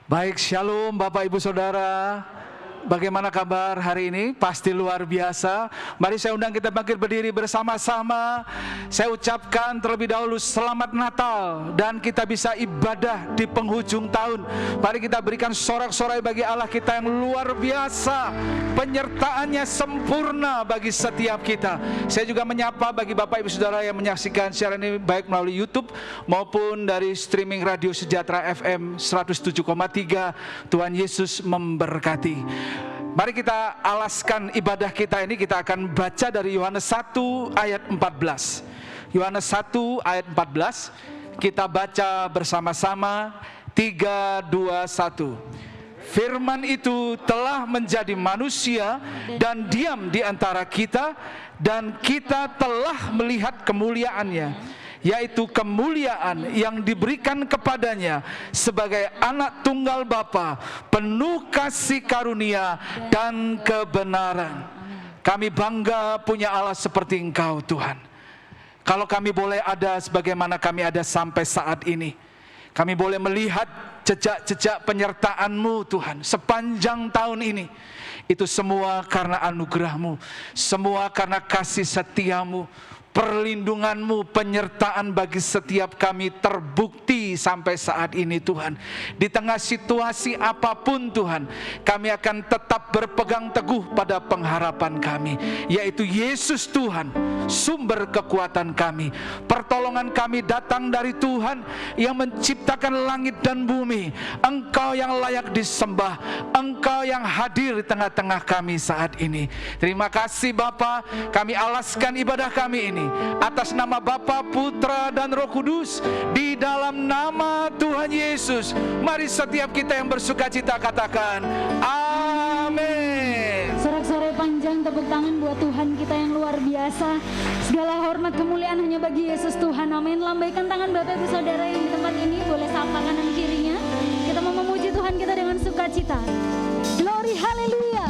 Baik, shalom Bapak Ibu Saudara. Bagaimana kabar hari ini? Pasti luar biasa. Mari saya undang kita bangkit berdiri bersama-sama. Saya ucapkan terlebih dahulu selamat Natal, dan kita bisa ibadah di penghujung tahun. Mari kita berikan sorak-sorai bagi Allah kita yang luar biasa. Penyertaannya sempurna bagi setiap kita. Saya juga menyapa bagi Bapak Ibu Saudara yang menyaksikan siaran ini baik melalui YouTube maupun dari streaming Radio Sejahtera FM 107,3. Tuhan Yesus memberkati. Mari kita alaskan ibadah kita ini. Kita akan baca dari Yohanes 1 ayat 14. Yohanes 1 ayat 14. Kita baca bersama-sama. 3, 2, 1. Firman itu telah menjadi manusia dan diam di antara kita, dan kita telah melihat kemuliaannya, yaitu kemuliaan yang diberikan kepadanya sebagai anak tunggal Bapa, penuh kasih karunia dan kebenaran. Kami bangga punya Allah seperti Engkau, Tuhan. Kalau kami boleh ada sebagaimana kami ada sampai saat ini, kami boleh melihat jejak-jejak penyertaan-Mu, Tuhan, sepanjang tahun ini. Itu semua karena anugerah-Mu, semua karena kasih setia-Mu, perlindungan-Mu, penyertaan bagi setiap kami terbukti sampai saat ini, Tuhan. Di tengah situasi apapun, Tuhan, kami akan tetap berpegang teguh pada pengharapan kami, yaitu Yesus Tuhan, sumber kekuatan kami. Pertolongan kami datang dari Tuhan yang menciptakan langit dan bumi. Engkau yang layak disembah, Engkau yang hadir di tengah-tengah kami saat ini. Terima kasih Bapa, kami alaskan ibadah kami ini atas nama Bapa, Putra, dan Roh Kudus, di dalam nama Tuhan Yesus. Mari setiap kita yang bersuka cita katakan amin. Sorak-sorai panjang, tepuk tangan buat Tuhan kita yang luar biasa. Segala hormat kemuliaan hanya bagi Yesus Tuhan, amin. Lambaikan tangan Bapak Ibu Saudara yang di tempat ini, boleh sapa kanan kirinya. Kita mau memuji Tuhan kita dengan sukacita. Glory, haleluya.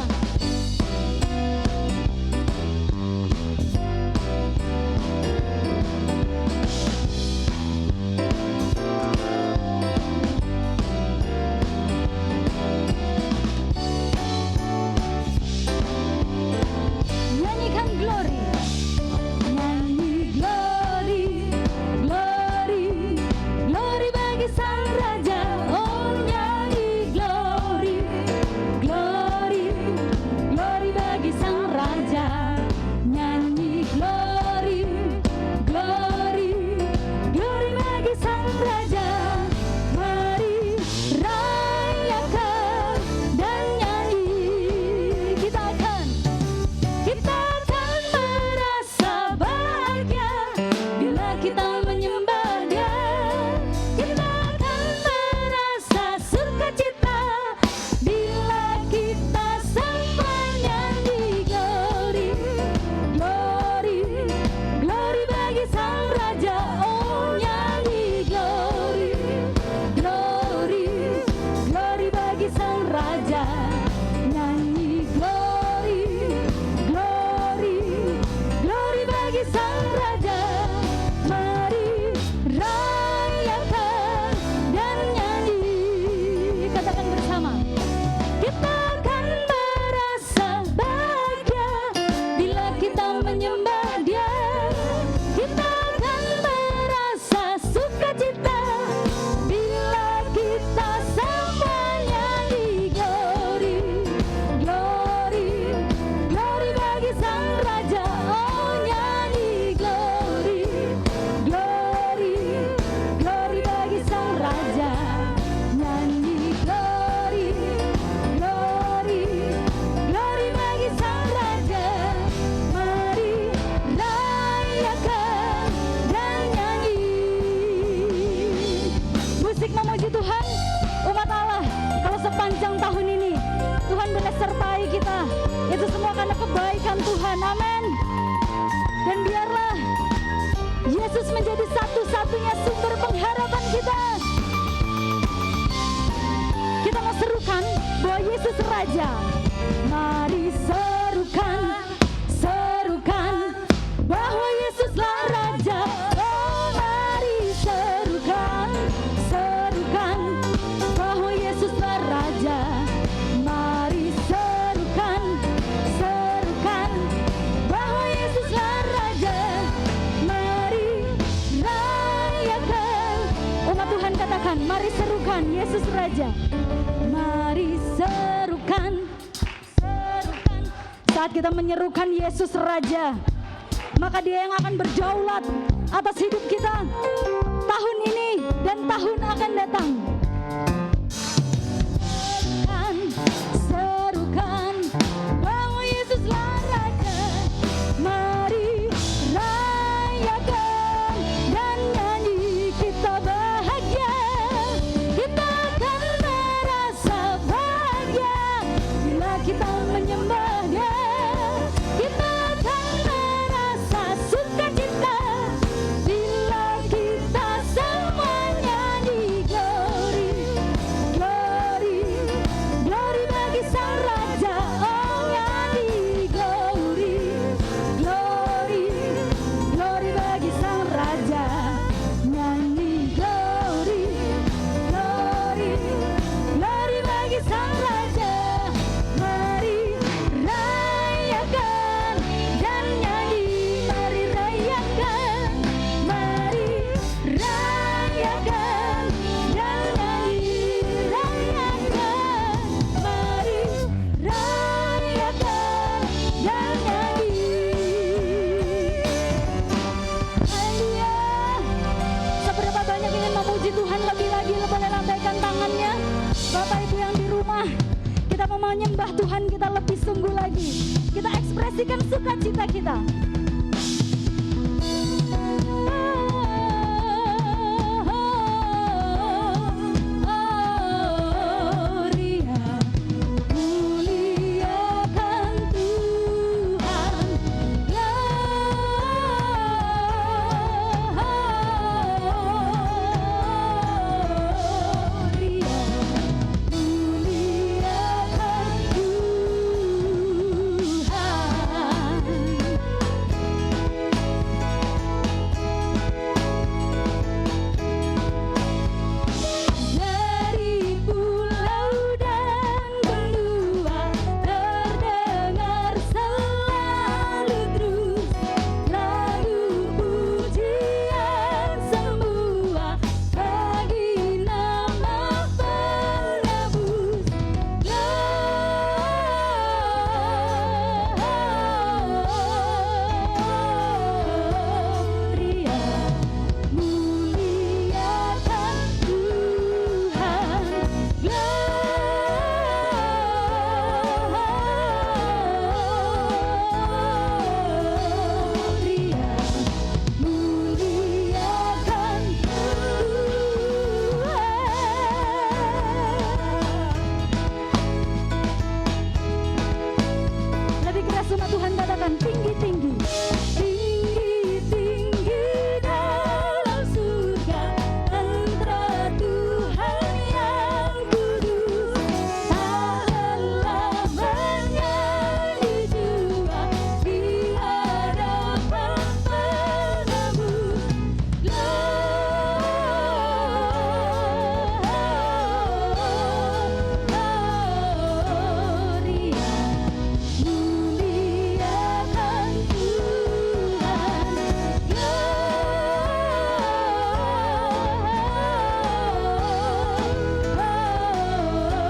Yesus Raja. Mari serukan. Saat kita menyerukan Yesus Raja, maka Dia yang akan berdaulat atas hidup kita tahun ini dan tahun akan datang. Serukan, bahwa Yesuslah Raja. Mari rayakan dan nyanyi, kita bahagia. Kita akan merasa bahagia bila kita menyembah Dia. Kita akan merasa sukacita bila kita semua nyanyi glory, glory, glory bagi Sang Raja. Oh nyanyi glory, glory, glory bagi Sang Raja. Nyanyi glory, glory, glory bagi Sang Raja. Mari rayakan dan nyanyi, mari rayakan, mari rayakan dan nyanyi, rayakan, mari rayakan dan nyanyi. Haleluya. Seberapa banyak ingin memuji Tuhan lebih lagi, boleh lambaikan tangannya. Bapak Ibu yang di rumah, kita mau menyembah Tuhan kita lebih sungguh lagi. Kita ekspresikan sukacita kita. Muliakan Tuhan. Dari pulau dan benua terdengar selalu terus lagu pujian semua bagi nama penebus. Gloria, muliakan Tuhan. Gloria, muliakan Tuhan. Lebih keras umat Tuhan katakan tinggi-tinggi. Tinggi-tinggi dalam surga antara Tuhan yang kudus. Tak lelah menyanyi jua di hadapan penebus. Gloria, muliakan Tuhan.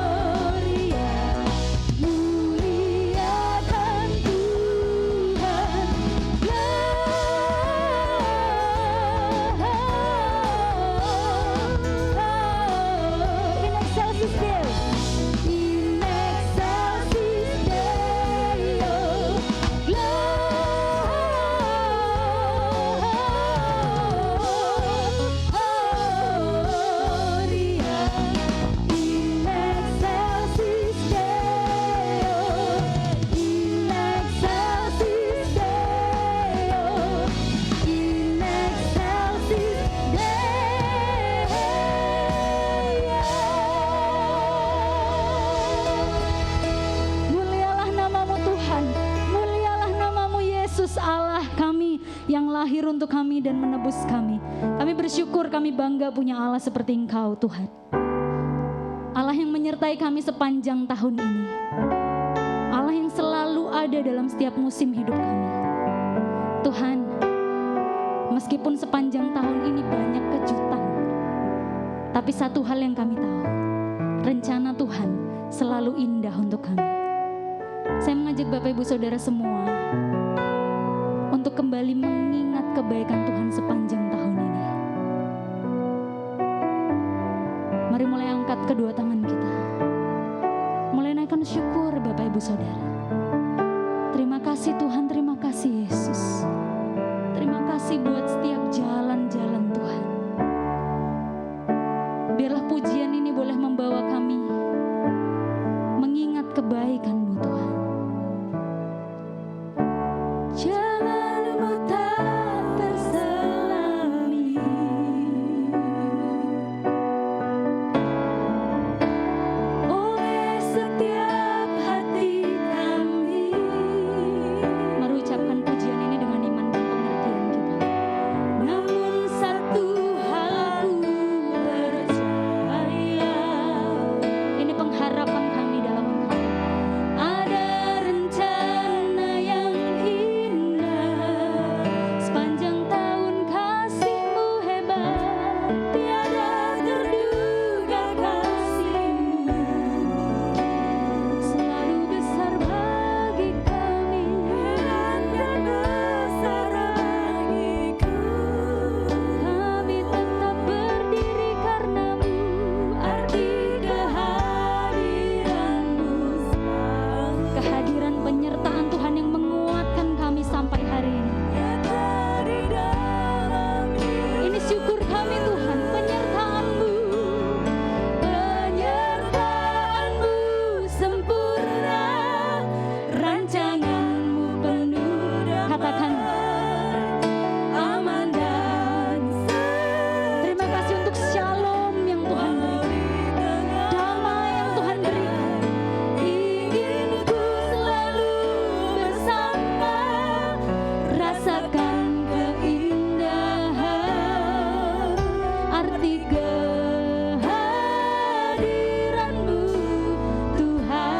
Gloria, muliakan Tuhan. In excelsis Deo, in excelsis Deo, Gloria, in excelsis Deo, in excelsis Deo, in excelsis Deo. Mulialah namamu Tuhan, mulialah namamu Yesus Allah kami yang lahir untuk kami dan menebus kami. Kami bersyukur, kami bangga punya Allah seperti Engkau Tuhan. Allah yang menyertai kami sepanjang tahun ini. Allah yang selalu ada dalam setiap musim hidup kami. Tuhan, meskipun sepanjang tahun ini banyak kejutan, tapi satu hal yang kami tahu, rencana Tuhan selalu indah untuk kami. Saya mengajak Bapak Ibu Saudara semua untuk kembali mengingat kebaikan Tuhan sepanjang tahun ini. Mari mulai angkat kedua tangan kita. Mulai naikkan syukur Bapak Ibu Saudara. Terima kasih Tuhan, terima kasih Yesus. Terima kasih buat setiap jalan-jalan Tuhan. Biarlah pujian ini boleh membawa kami mengingat kebaikan-Mu Tuhan. Jalan-Mu tak terselami, oleh setiap hati kami. Mari ucapkan pujian ini dengan iman dan pengertian kita. Namun satu hal ku percaya, ini pengharapan kami dalam Engkau. Ada rencana yang indah, sepanjang tahun kasih-Mu hebat, tiada terduga kasih-Mu selalu besar bagi kami. Heran dan besar bagiku, kami tetap berdiri karena-Mu, arti kehadiran-Mu. Kehadiran penyertaan Tuhan yang menguatkan kami sampai hari ini. Ini syukur kami Tuhan, penyertaan-Mu. Penyertaan-Mu sempurna, rancangan-Mu penuh damai. Katakan, aman dan sejahtera. Terima kasih untuk shalom yang Tuhan berikan, damai yang Tuhan berikan. Ingin ku selalu bersama, rasakan keindahan, arti kehadiran-Mu Tuhan.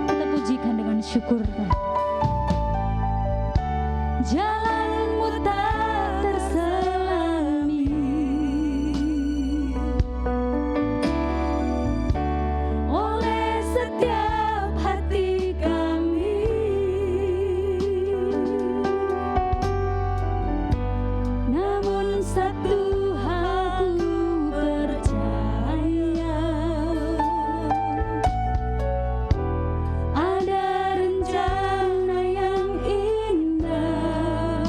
Kita pujikan dengan syukur. Jalan-Mu tak terselami, oleh setiap hati kami. Namun satu hal ku percaya, ada rencana yang indah,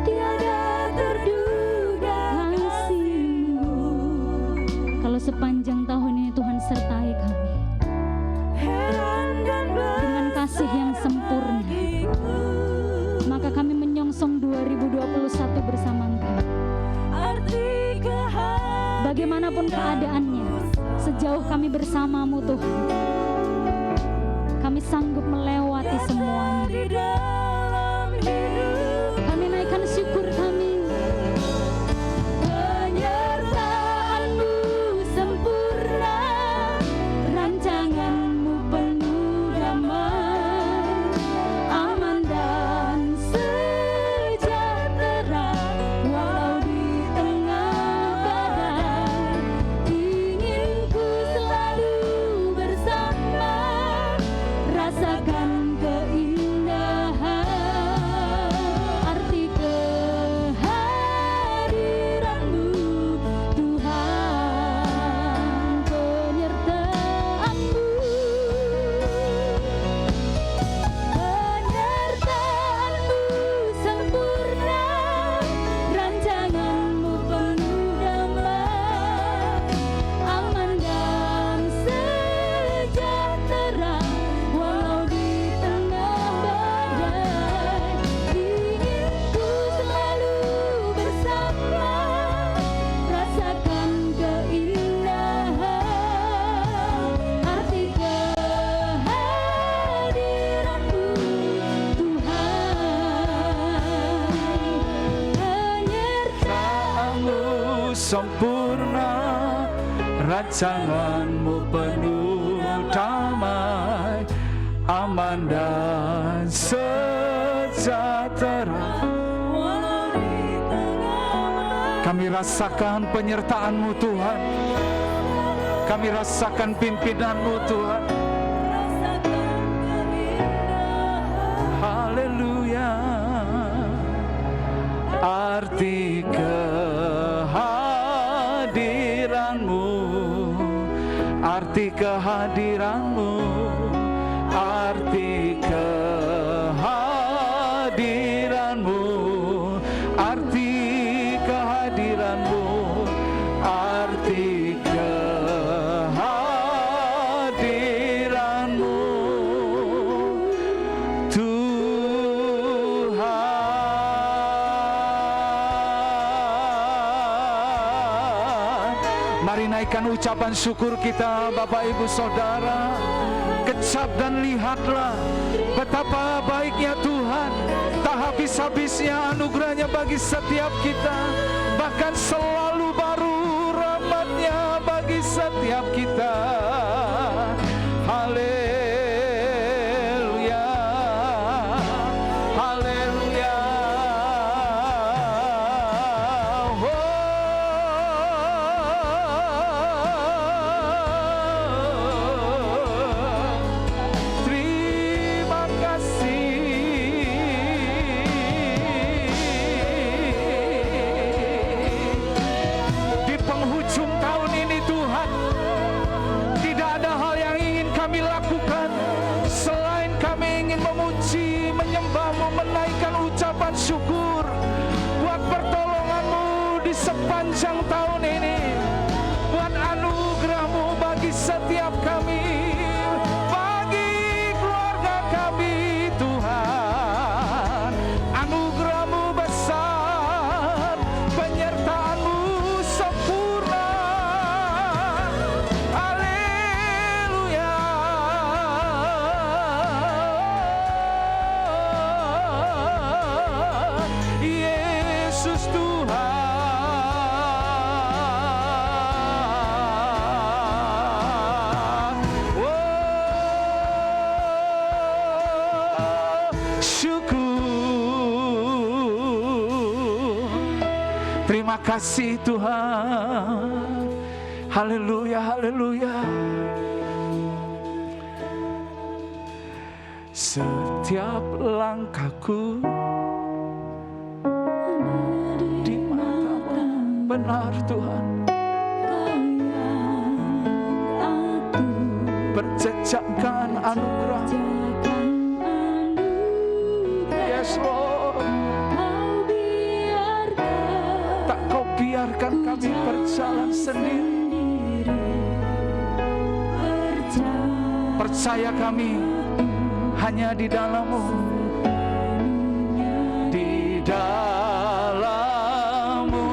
tiada terduga kasih-Mu. Kalau sepanjang tahun ini Tuhan sertai kami dengan kasih yang sempurna, maka kami menyongsong 2021 bersama Engkau. Bagaimanapun keadaannya, sejauh kami bersama-Mu Tuhan, kami sanggup melewati semuanya. Kami naikkan syukur kami. Penyertaan-Mu sempurna, rancangan-Mu penuh damai, aman dan sejahtera, walau di tengah badai. Ingin ku selalu bersama, rasakan keindahan, arti kehadiran-Mu Tuhan. Penyertaan-Mu, penyertaan-Mu sempurna, rancangan-Mu penuh damai, aman dan sejahtera, walau di tengah badai. Ingin ku selalu bersama, rasakan keindahan, arti kehadiran-Mu Tuhan. Penyertaan-Mu sempurna, rancangan-Mu penuh damai, aman dan sejahtera, Kami rasakan penyertaan-Mu Tuhan. Kami rasakan pimpinan-Mu Tuhan. Haleluya. Arti kehadiran-Mu, arti kehadiran-Mu, arti kehadiran-Mu, arti kehadiran-Mu, arti kehadiran-Mu, Tuhan. Mari naikkan ucapan syukur kita, Bapak Ibu Saudara. Kecap dan lihatlah betapa baiknya Tuhan. Tak habis-habisnya anugerahnya bagi setiap kita. Bahkan selalu baru rahmat-Nya bagi setiap kita. Haleluya, haleluya. Terima kasih. Di penghujung tahun ini Tuhan, tidak ada hal yang ingin kami lakukan selain kami ingin memuji, menyembah-Mu, menaikkan ucapan syukur buat pertolongan-Mu di sepanjang tahun ini, buat anugerah-Mu bagi setiap kami, bagi keluarga kami Tuhan. Anugerah-Mu besar, penyertaan-Mu sempurna. Haleluya. Yesus Tuhan. Syukur. Terima kasih Tuhan. Haleluya, haleluya. Setiap langkahku di mata-Mu benar Tuhan. Berjejakkan anugerah. Yes Lord. Tak Kau biarkan kami berjalan sendiri. Percaya kami hanya di dalam-Mu, di dalam-Mu.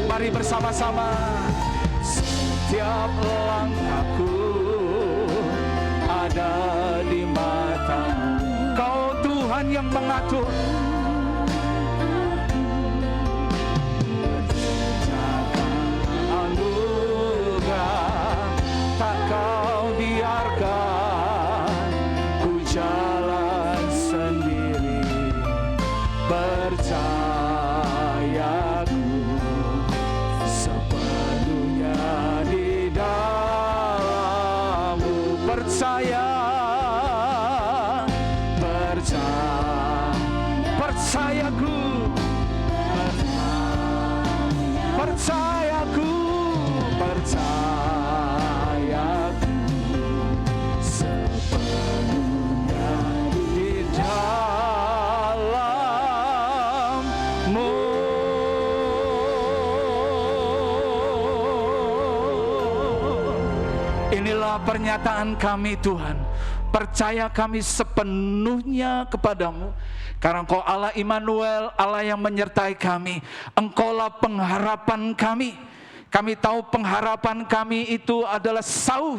Mari bersama-sama. Setiap langkahku ada di mata-Mu. Kau Tuhan yang mengatur. Tak Kau biarkan ku jalan sendiri. Percayaku sepenuhnya di dalam-Mu. Percaya, percayaku, percayaku, percayaku sepenuhnya di dalam-Mu. Inilah pernyataan kami Tuhan. Percaya kami sepenuhnya kepadamu, karena Engkau Allah Immanuel, Allah yang menyertai kami. Engkaulah pengharapan kami. Kami tahu pengharapan kami itu adalah sauh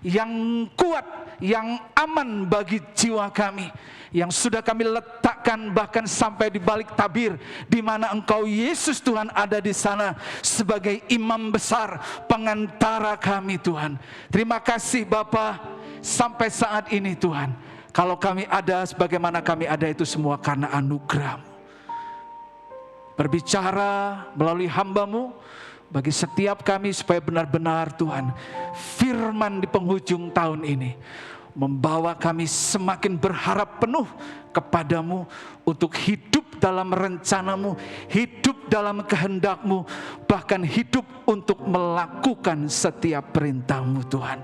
yang kuat, yang aman bagi jiwa kami, yang sudah kami letakkan bahkan sampai di balik tabir, di mana Engkau Yesus Tuhan ada di sana sebagai imam besar, pengantara kami Tuhan. Terima kasih Bapa, sampai saat ini Tuhan Kalau kami ada sebagaimana kami ada itu semua karena anugerah-Mu. Berbicara melalui hamba-Mu bagi setiap kami supaya benar-benar Tuhan, firman di penghujung tahun ini membawa kami semakin berharap penuh kepadamu untuk hidup dalam rencana-Mu, hidup dalam kehendak-Mu, bahkan hidup untuk melakukan setiap perintah-Mu Tuhan.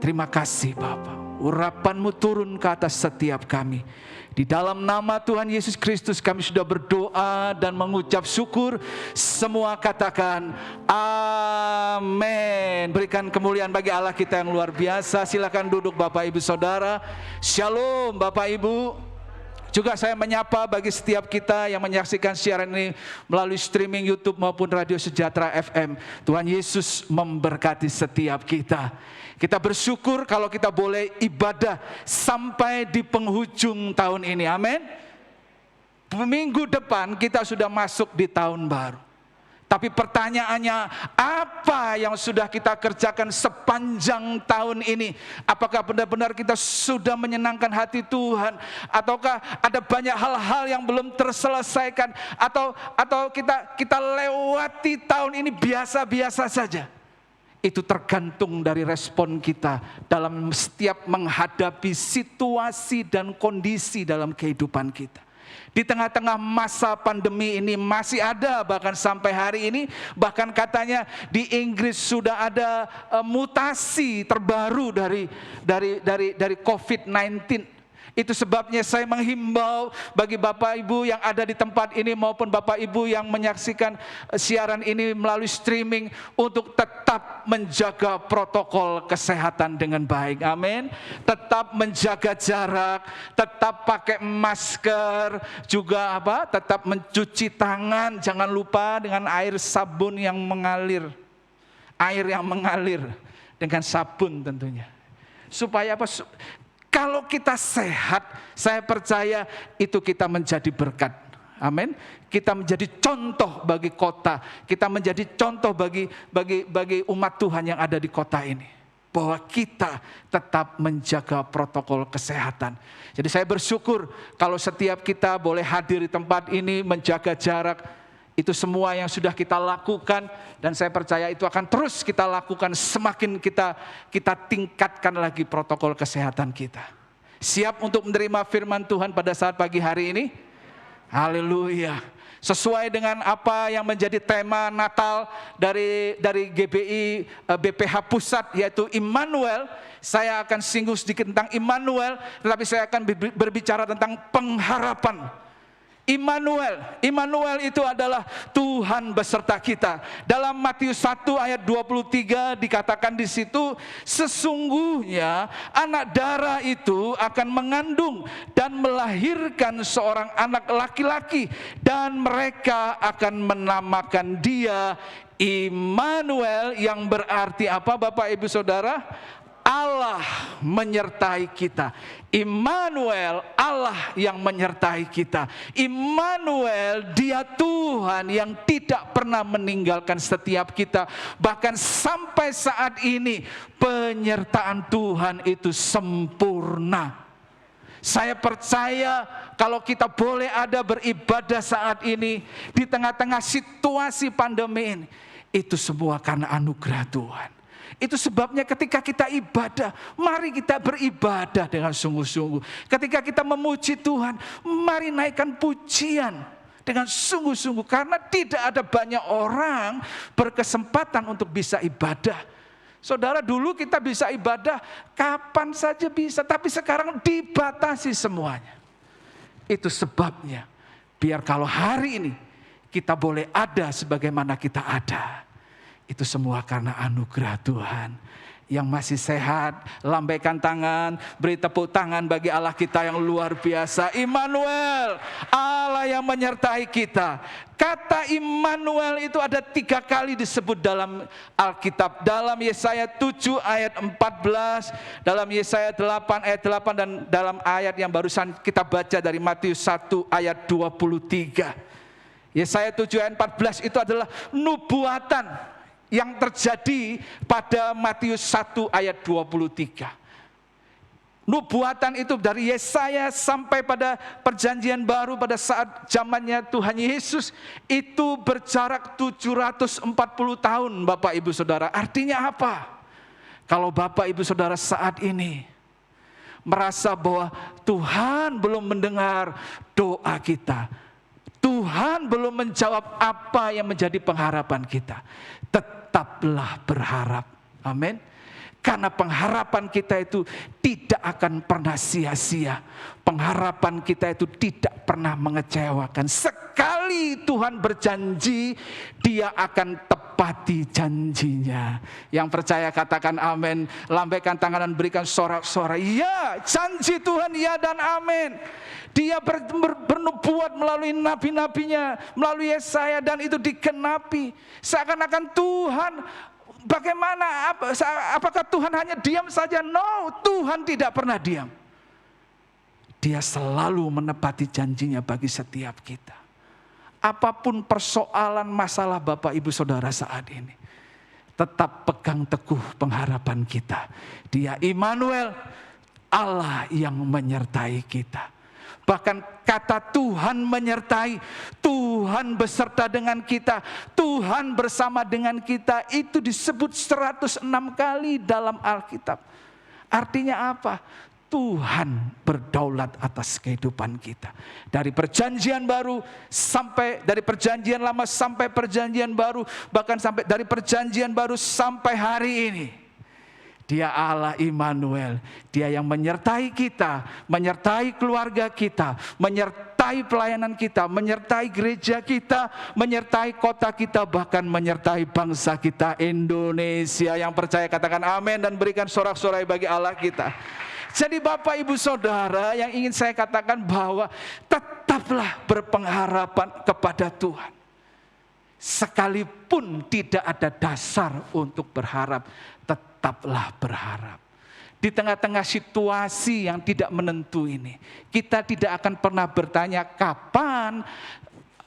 Terima kasih Bapa, urapan-Mu turun ke atas setiap kami. Di dalam nama Tuhan Yesus Kristus kami sudah berdoa dan mengucap syukur. Semua katakan amin. Berikan kemuliaan bagi Allah kita yang luar biasa. Silakan duduk Bapak Ibu Saudara. Shalom Bapak Ibu. Juga saya menyapa bagi setiap kita yang menyaksikan siaran ini melalui streaming YouTube maupun Radio Sejahtera FM. Tuhan Yesus memberkati setiap kita. Kita bersyukur kalau kita boleh ibadah sampai di penghujung tahun ini. Amin. Minggu depan kita sudah masuk di tahun baru. Tapi pertanyaannya, apa yang sudah kita kerjakan sepanjang tahun ini? Apakah benar-benar kita sudah menyenangkan hati Tuhan? Ataukah ada banyak hal-hal yang belum terselesaikan? Atau kita lewati tahun ini biasa-biasa saja? Itu tergantung dari respon kita dalam setiap menghadapi situasi dan kondisi dalam kehidupan kita. Di tengah-tengah masa pandemi ini masih ada, bahkan sampai hari ini, bahkan katanya di Inggris sudah ada mutasi terbaru dari COVID-19. Itu sebabnya saya menghimbau bagi Bapak Ibu yang ada di tempat ini maupun Bapak Ibu yang menyaksikan siaran ini melalui streaming untuk tetap menjaga protokol kesehatan dengan baik. Amin. Tetap menjaga jarak, tetap pakai masker, juga tetap mencuci tangan, jangan lupa dengan air sabun yang mengalir. Air yang mengalir dengan sabun tentunya. Supaya apa? Kalau kita sehat, saya percaya itu kita menjadi berkat. Amin. Kita menjadi contoh bagi kota. Kita menjadi contoh bagi umat Tuhan yang ada di kota ini. Bahwa kita tetap menjaga protokol kesehatan. Jadi saya bersyukur kalau setiap kita boleh hadir di tempat ini, menjaga jarak. Itu semua yang sudah kita lakukan dan saya percaya itu akan terus kita lakukan semakin kita tingkatkan lagi protokol kesehatan kita. Siap untuk menerima firman Tuhan pada saat pagi hari ini? Haleluya. Sesuai dengan apa yang menjadi tema Natal dari GBI BPH Pusat, yaitu Immanuel. Saya akan singgung sedikit tentang Immanuel, tetapi saya akan berbicara tentang pengharapan. Immanuel itu adalah Tuhan beserta kita. Dalam Matius 1 ayat 23 dikatakan di situ, sesungguhnya anak darah itu akan mengandung dan melahirkan seorang anak laki-laki dan mereka akan menamakan dia Immanuel, yang berarti apa Bapak Ibu Saudara? Allah menyertai kita. Immanuel, Allah yang menyertai kita. Immanuel, Dia Tuhan yang tidak pernah meninggalkan setiap kita. Bahkan sampai saat ini penyertaan Tuhan itu sempurna. Saya percaya kalau kita boleh ada beribadah saat ini di tengah-tengah situasi pandemi ini, itu semua karena anugerah Tuhan. Itu sebabnya ketika kita ibadah, mari kita beribadah dengan sungguh-sungguh. Ketika kita memuji Tuhan, mari naikkan pujian dengan sungguh-sungguh. Karena tidak ada banyak orang berkesempatan untuk bisa ibadah. Saudara, dulu kita bisa ibadah kapan saja bisa, tapi sekarang dibatasi semuanya. Itu sebabnya, biar kalau hari ini kita boleh ada sebagaimana kita ada. Itu semua karena anugerah Tuhan. Yang masih sehat, lambaikan tangan, beri tepuk tangan bagi Allah kita yang luar biasa. Immanuel, Allah yang menyertai kita. Kata Immanuel itu ada 3 kali disebut dalam Alkitab. Dalam Yesaya 7 ayat 14, dalam Yesaya 8 ayat 8, dan dalam ayat yang barusan kita baca dari Matius 1 ayat 23. Yesaya 7 ayat 14 itu adalah nubuatan yang terjadi pada Matius 1 ayat 23. nubuatan itu dari Yesaya sampai pada perjanjian baru pada saat zamannya Tuhan Yesus itu berjarak 740 tahun Bapak Ibu Saudara. Artinya apa? Kalau Bapak Ibu Saudara saat ini merasa bahwa Tuhan belum mendengar doa kita, Tuhan belum menjawab apa yang menjadi pengharapan kita, tetaplah berharap. Amin. Karena pengharapan kita itu tidak akan pernah sia-sia. Pengharapan kita itu tidak pernah mengecewakan. Sekali Tuhan berjanji, Dia akan tepati janjinya. Yang percaya katakan amin. Lambaikan tangan dan berikan sorak-sorai. Ya, janji Tuhan ya dan amin. Dia bernubuat melalui nabi-nabinya, melalui Yesaya, dan itu digenapi. Seakan-akan Tuhan, bagaimana? Apakah Tuhan hanya diam saja? No, Tuhan tidak pernah diam. Dia selalu menepati janjinya bagi setiap kita. Apapun persoalan masalah Bapak Ibu Saudara saat ini, tetap pegang teguh pengharapan kita. Dia Immanuel, Allah yang menyertai kita. Bahkan kata Tuhan menyertai, Tuhan beserta dengan kita, Tuhan bersama dengan kita, itu disebut 106 kali dalam Alkitab. Artinya apa? Tuhan berdaulat atas kehidupan kita. Dari perjanjian baru sampai, dari perjanjian lama sampai perjanjian baru, bahkan sampai dari perjanjian baru sampai hari ini. Dia Allah Immanuel, Dia yang menyertai kita, menyertai keluarga kita, menyertai pelayanan kita, menyertai gereja kita, menyertai kota kita, bahkan menyertai bangsa kita Indonesia. Yang percaya katakan amin dan berikan sorak-sorai bagi Allah kita. Jadi Bapak Ibu Saudara, yang ingin saya katakan bahwa tetaplah berpengharapan kepada Tuhan. Sekalipun tidak ada dasar untuk berharap, tetaplah berharap. Di tengah-tengah situasi yang tidak menentu ini, kita tidak akan pernah bertanya kapan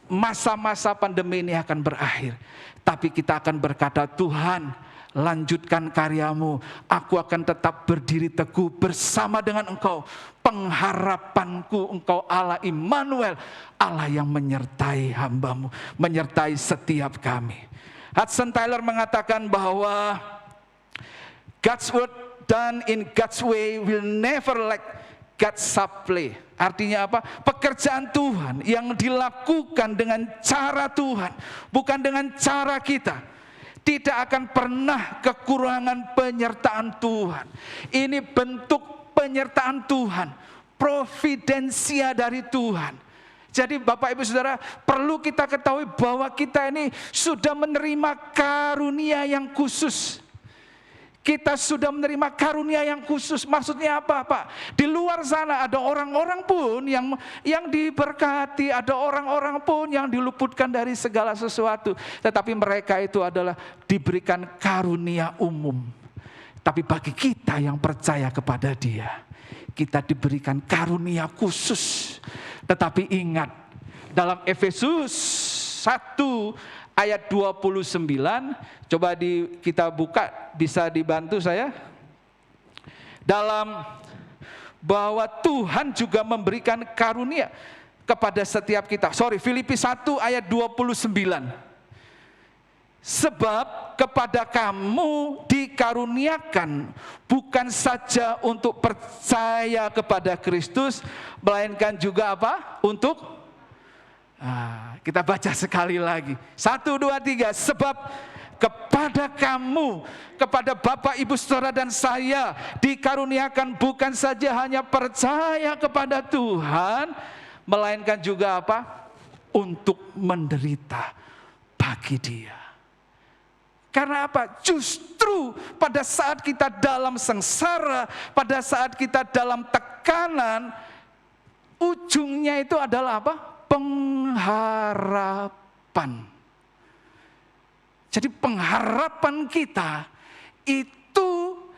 masa-masa pandemi ini akan berakhir. Tapi kita akan berkata, Tuhan, lanjutkan karyamu, aku akan tetap berdiri teguh bersama dengan Engkau. Pengharapanku Engkau Allah Immanuel, Allah yang menyertai hambamu, menyertai setiap kami. Hudson Taylor mengatakan bahwa God's word done in God's way will never lack God's supply. Artinya apa? Pekerjaan Tuhan yang dilakukan dengan cara Tuhan, bukan dengan cara kita, tidak akan pernah kekurangan penyertaan Tuhan. Ini bentuk penyertaan Tuhan, providensia dari Tuhan. Jadi Bapak Ibu Saudara, perlu kita ketahui bahwa kita ini sudah menerima karunia yang khusus. Kita sudah menerima karunia yang khusus. Maksudnya apa, Pak? Di luar sana ada orang-orang pun yang diberkati, ada orang-orang pun yang diluputkan dari segala sesuatu. Tetapi mereka itu adalah diberikan karunia umum. Tapi bagi kita yang percaya kepada Dia, kita diberikan karunia khusus. Tetapi ingat, dalam Efesus 1 ayat 29, coba kita buka, bisa dibantu saya. Dalam bahwa Tuhan juga memberikan karunia kepada setiap kita. Filipi 1 ayat 29. Sebab kepada kamu dikaruniakan bukan saja untuk percaya kepada Kristus, melainkan juga apa? Untuk kita baca sekali lagi. 1, 2, 3. Sebab kepada kamu, kepada Bapak, Ibu, Saudara dan saya dikaruniakan bukan saja hanya percaya kepada Tuhan, melainkan juga apa? Untuk menderita bagi Dia. Karena apa? Justru pada saat kita dalam sengsara, pada saat kita dalam tekanan, ujungnya itu adalah apa? Pengharapan. Jadi pengharapan kita itu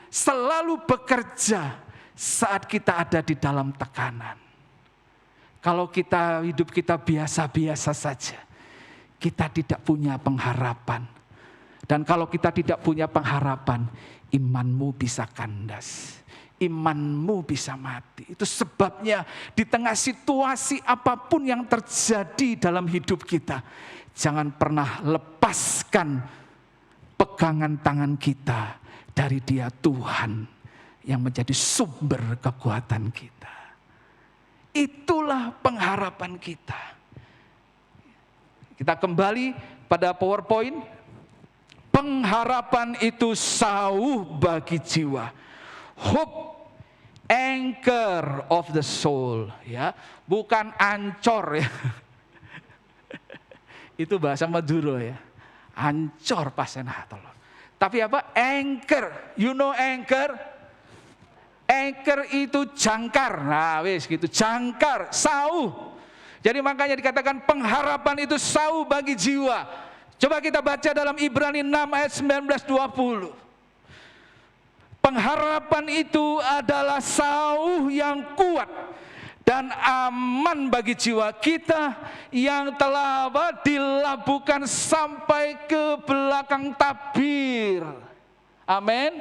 selalu bekerja saat kita ada di dalam tekanan. Kalau hidup kita biasa-biasa saja, kita tidak punya pengharapan. Dan kalau kita tidak punya pengharapan, imanmu bisa kandas. imanmu bisa mati. Itu sebabnya di tengah situasi apapun yang terjadi dalam hidup kita, jangan pernah lepaskan pegangan tangan kita dari Dia Tuhan yang menjadi sumber kekuatan kita. Itulah pengharapan kita. Kita kembali pada PowerPoint. Pengharapan itu sauh bagi jiwa. Hope, anchor of the soul, ya, bukan ancor ya. Itu bahasa Madura ya. Ancor pasenah tolong. Tapi apa? Anchor. You know anchor? Anchor itu jangkar. Nah, wis gitu, jangkar, sauh. Jadi makanya dikatakan pengharapan itu sauh bagi jiwa. Coba kita baca dalam Ibrani 6 ayat 19-20. Pengharapan itu adalah sauh yang kuat dan aman bagi jiwa kita yang telah dilabuhkan sampai ke belakang tabir. Amin.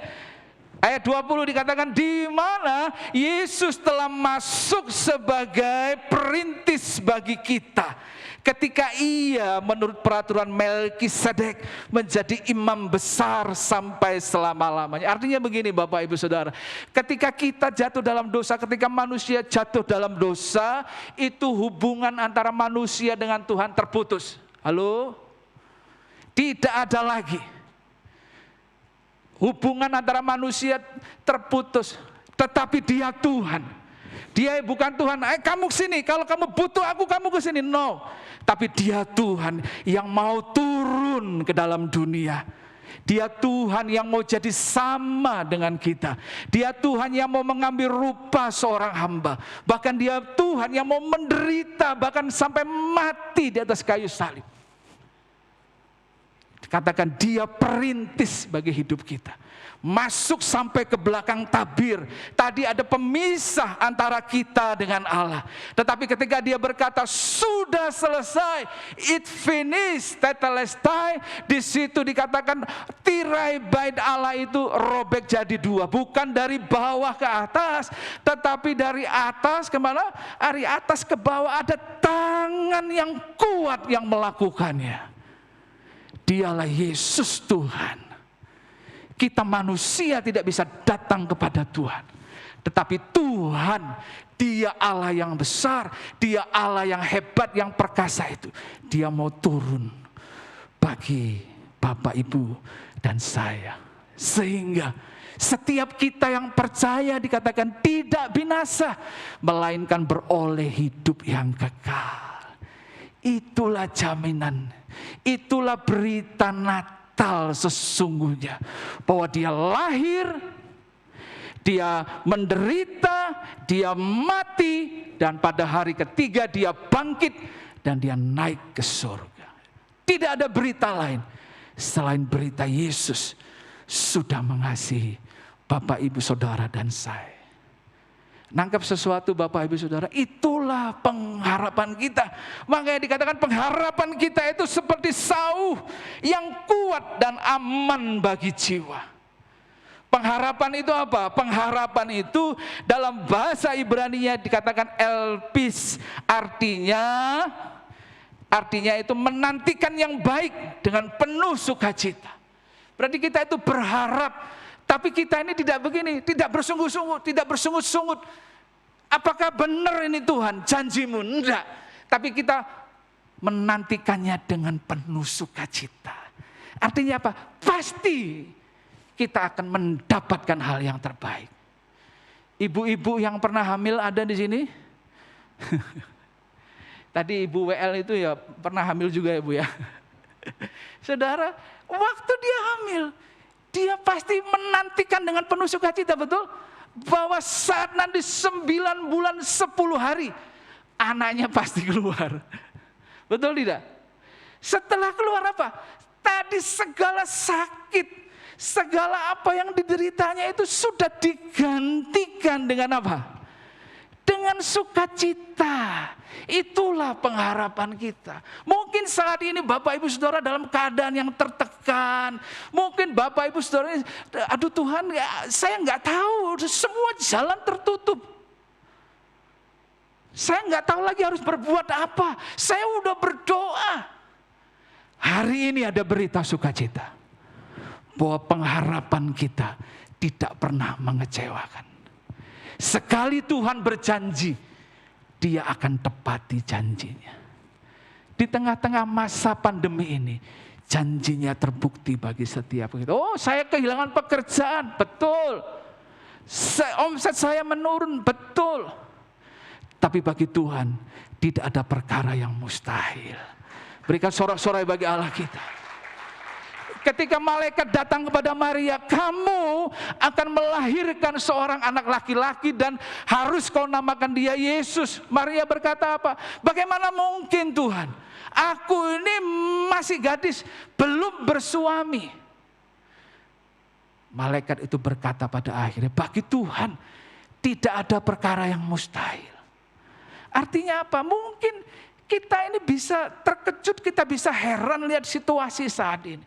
Ayat 20 dikatakan di mana Yesus telah masuk sebagai perintis bagi kita. Ketika Ia menurut peraturan Melkisedek menjadi imam besar sampai selama-lamanya. Artinya begini Bapak Ibu Saudara, ketika kita jatuh dalam dosa, ketika manusia jatuh dalam dosa, itu hubungan antara manusia dengan Tuhan terputus. Halo? Tidak ada lagi hubungan antara manusia terputus, tetapi Dia Tuhan. Dia bukan Tuhan, kamu kesini, kalau kamu butuh aku, kamu kesini. No, tapi Dia Tuhan yang mau turun ke dalam dunia. Dia Tuhan yang mau jadi sama dengan kita. Dia Tuhan yang mau mengambil rupa seorang hamba. Bahkan Dia Tuhan yang mau menderita, bahkan sampai mati di atas kayu salib. Katakan Dia perintis bagi hidup kita. Masuk sampai ke belakang tabir. Tadi ada pemisah antara kita dengan Allah. Tetapi ketika Dia berkata sudah selesai, it finished, tetelestai, di situ dikatakan tirai bait Allah itu robek jadi dua. Bukan dari bawah ke atas, tetapi dari atas kemana? Dari atas ke bawah ada tangan yang kuat yang melakukannya. Dialah Yesus Tuhan. Kita manusia tidak bisa datang kepada Tuhan. Tetapi Tuhan, Dia Allah yang besar, Dia Allah yang hebat, yang perkasa itu. Dia mau turun bagi Bapak, Ibu, dan saya. Sehingga setiap kita yang percaya dikatakan tidak binasa, melainkan beroleh hidup yang kekal. Itulah jaminan, itulah berita Natal sesungguhnya, bahwa Dia lahir, Dia menderita, Dia mati, dan pada hari ketiga Dia bangkit dan Dia naik ke surga. Tidak ada berita lain selain berita Yesus sudah mengasihi Bapak, Ibu, Saudara, dan saya. Nangkap sesuatu Bapak, Ibu, Saudara, itulah pengharapan kita. Makanya dikatakan pengharapan kita itu seperti sauh yang kuat dan aman bagi jiwa. Pengharapan itu apa? Pengharapan itu dalam bahasa Ibrani-nya dikatakan elpis, artinya itu menantikan yang baik dengan penuh sukacita. Berarti kita itu berharap, tapi kita ini tidak begini, tidak bersungguh-sungguh, tidak bersungut-sungut. Apakah benar ini Tuhan janjimu? Enggak. Tapi kita menantikannya dengan penuh sukacita. Artinya apa? Pasti kita akan mendapatkan hal yang terbaik. Ibu-ibu yang pernah hamil ada di sini? Tadi Ibu WL itu ya pernah hamil juga ya Bu ya. Saudara, waktu dia hamil, dia pasti menantikan dengan penuh sukacita, betul? Bahwa saat nanti 9 bulan 10 hari, anaknya pasti keluar. Betul tidak? Setelah keluar apa? Tadi segala sakit, segala apa yang dideritanya itu sudah digantikan dengan apa? dengan sukacita. Itulah pengharapan kita. Mungkin saat ini Bapak Ibu Saudara dalam keadaan yang tertekan. Mungkin Bapak Ibu Saudara, aduh Tuhan, saya nggak tahu, semua jalan tertutup. Saya nggak tahu lagi harus berbuat apa. Saya udah berdoa. Hari ini ada berita sukacita. Bahwa pengharapan kita tidak pernah mengecewakan. Sekali Tuhan berjanji, Dia akan tepati janjinya. Di tengah-tengah masa pandemi ini, janjinya terbukti bagi setiap kita. Oh, saya kehilangan pekerjaan, betul. Omset saya menurun, betul. Tapi bagi Tuhan, tidak ada perkara yang mustahil. Berikan sorak-sorai bagi Allah kita. Ketika malaikat datang kepada Maria, kamu akan melahirkan seorang anak laki-laki dan harus kau namakan dia Yesus. Maria berkata apa? Bagaimana mungkin Tuhan? Aku ini masih gadis, belum bersuami. Malaikat itu berkata pada akhirnya, bagi Tuhan tidak ada perkara yang mustahil. Artinya apa? Mungkin kita ini bisa terkejut, kita bisa heran lihat situasi saat ini.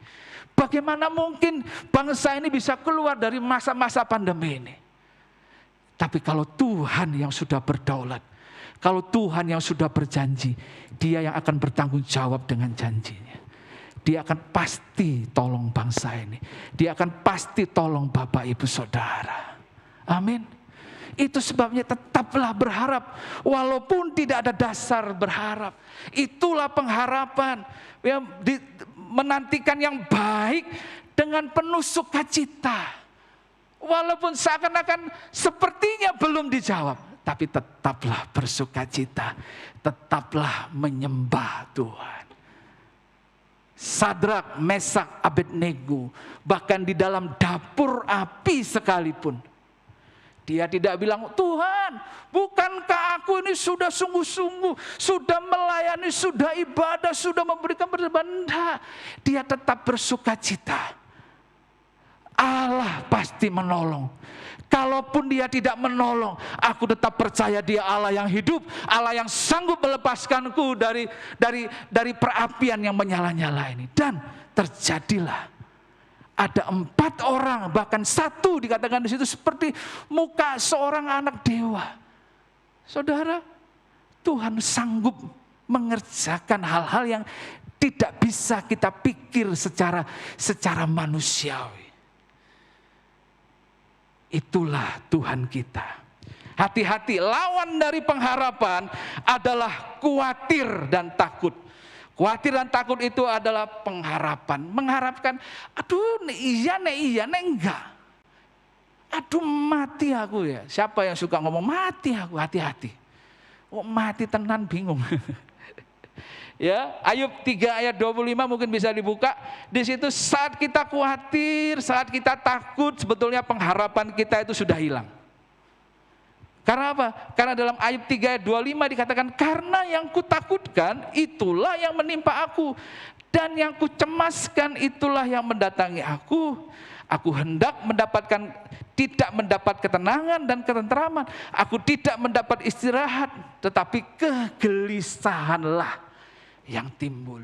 Bagaimana mungkin bangsa ini bisa keluar dari masa-masa pandemi ini? Tapi kalau Tuhan yang sudah berdaulat, kalau Tuhan yang sudah berjanji, Dia yang akan bertanggung jawab dengan janjinya. Dia akan pasti tolong bangsa ini. Dia akan pasti tolong Bapak Ibu Saudara. Amin. Itu sebabnya tetaplah berharap. Walaupun tidak ada dasar berharap. Itulah pengharapan. Menantikan yang baik dengan penuh sukacita. Walaupun seakan-akan sepertinya belum dijawab. Tapi tetaplah bersukacita. Tetaplah menyembah Tuhan. Sadrak, Mesak, Abednego. Bahkan di dalam dapur api sekalipun. Dia tidak bilang, Tuhan, bukankah aku ini sudah sungguh-sungguh, sudah melayani, sudah ibadah, sudah memberikan berbenda. Dia tetap bersukacita. Allah pasti menolong. Kalaupun Dia tidak menolong, aku tetap percaya Dia Allah yang hidup, Allah yang sanggup melepaskanku dari perapian yang menyala-nyala ini. Dan terjadilah. Ada 4 orang, bahkan 1 dikatakan di situ seperti muka seorang anak dewa. Saudara, Tuhan sanggup mengerjakan hal-hal yang tidak bisa kita pikir secara manusiawi. Itulah Tuhan kita. Hati-hati, lawan dari pengharapan adalah khawatir dan takut. Khawatir dan takut itu adalah pengharapan. Mengharapkan, aduh iya, enggak. Aduh mati aku ya. Siapa yang suka ngomong mati aku, hati-hati. Oh mati tenan bingung. Ya, Ayub 3 ayat 25 mungkin bisa dibuka. Di situ saat kita khawatir, saat kita takut, sebetulnya pengharapan kita itu sudah hilang. Karena apa? Karena dalam Ayub 3 ayat 25 dikatakan, karena yang kutakutkan itulah yang menimpa aku. Dan yang kucemaskan itulah yang mendatangi aku. Aku hendak tidak mendapat ketenangan dan ketenteraman. Aku tidak mendapat istirahat, tetapi kegelisahanlah yang timbul.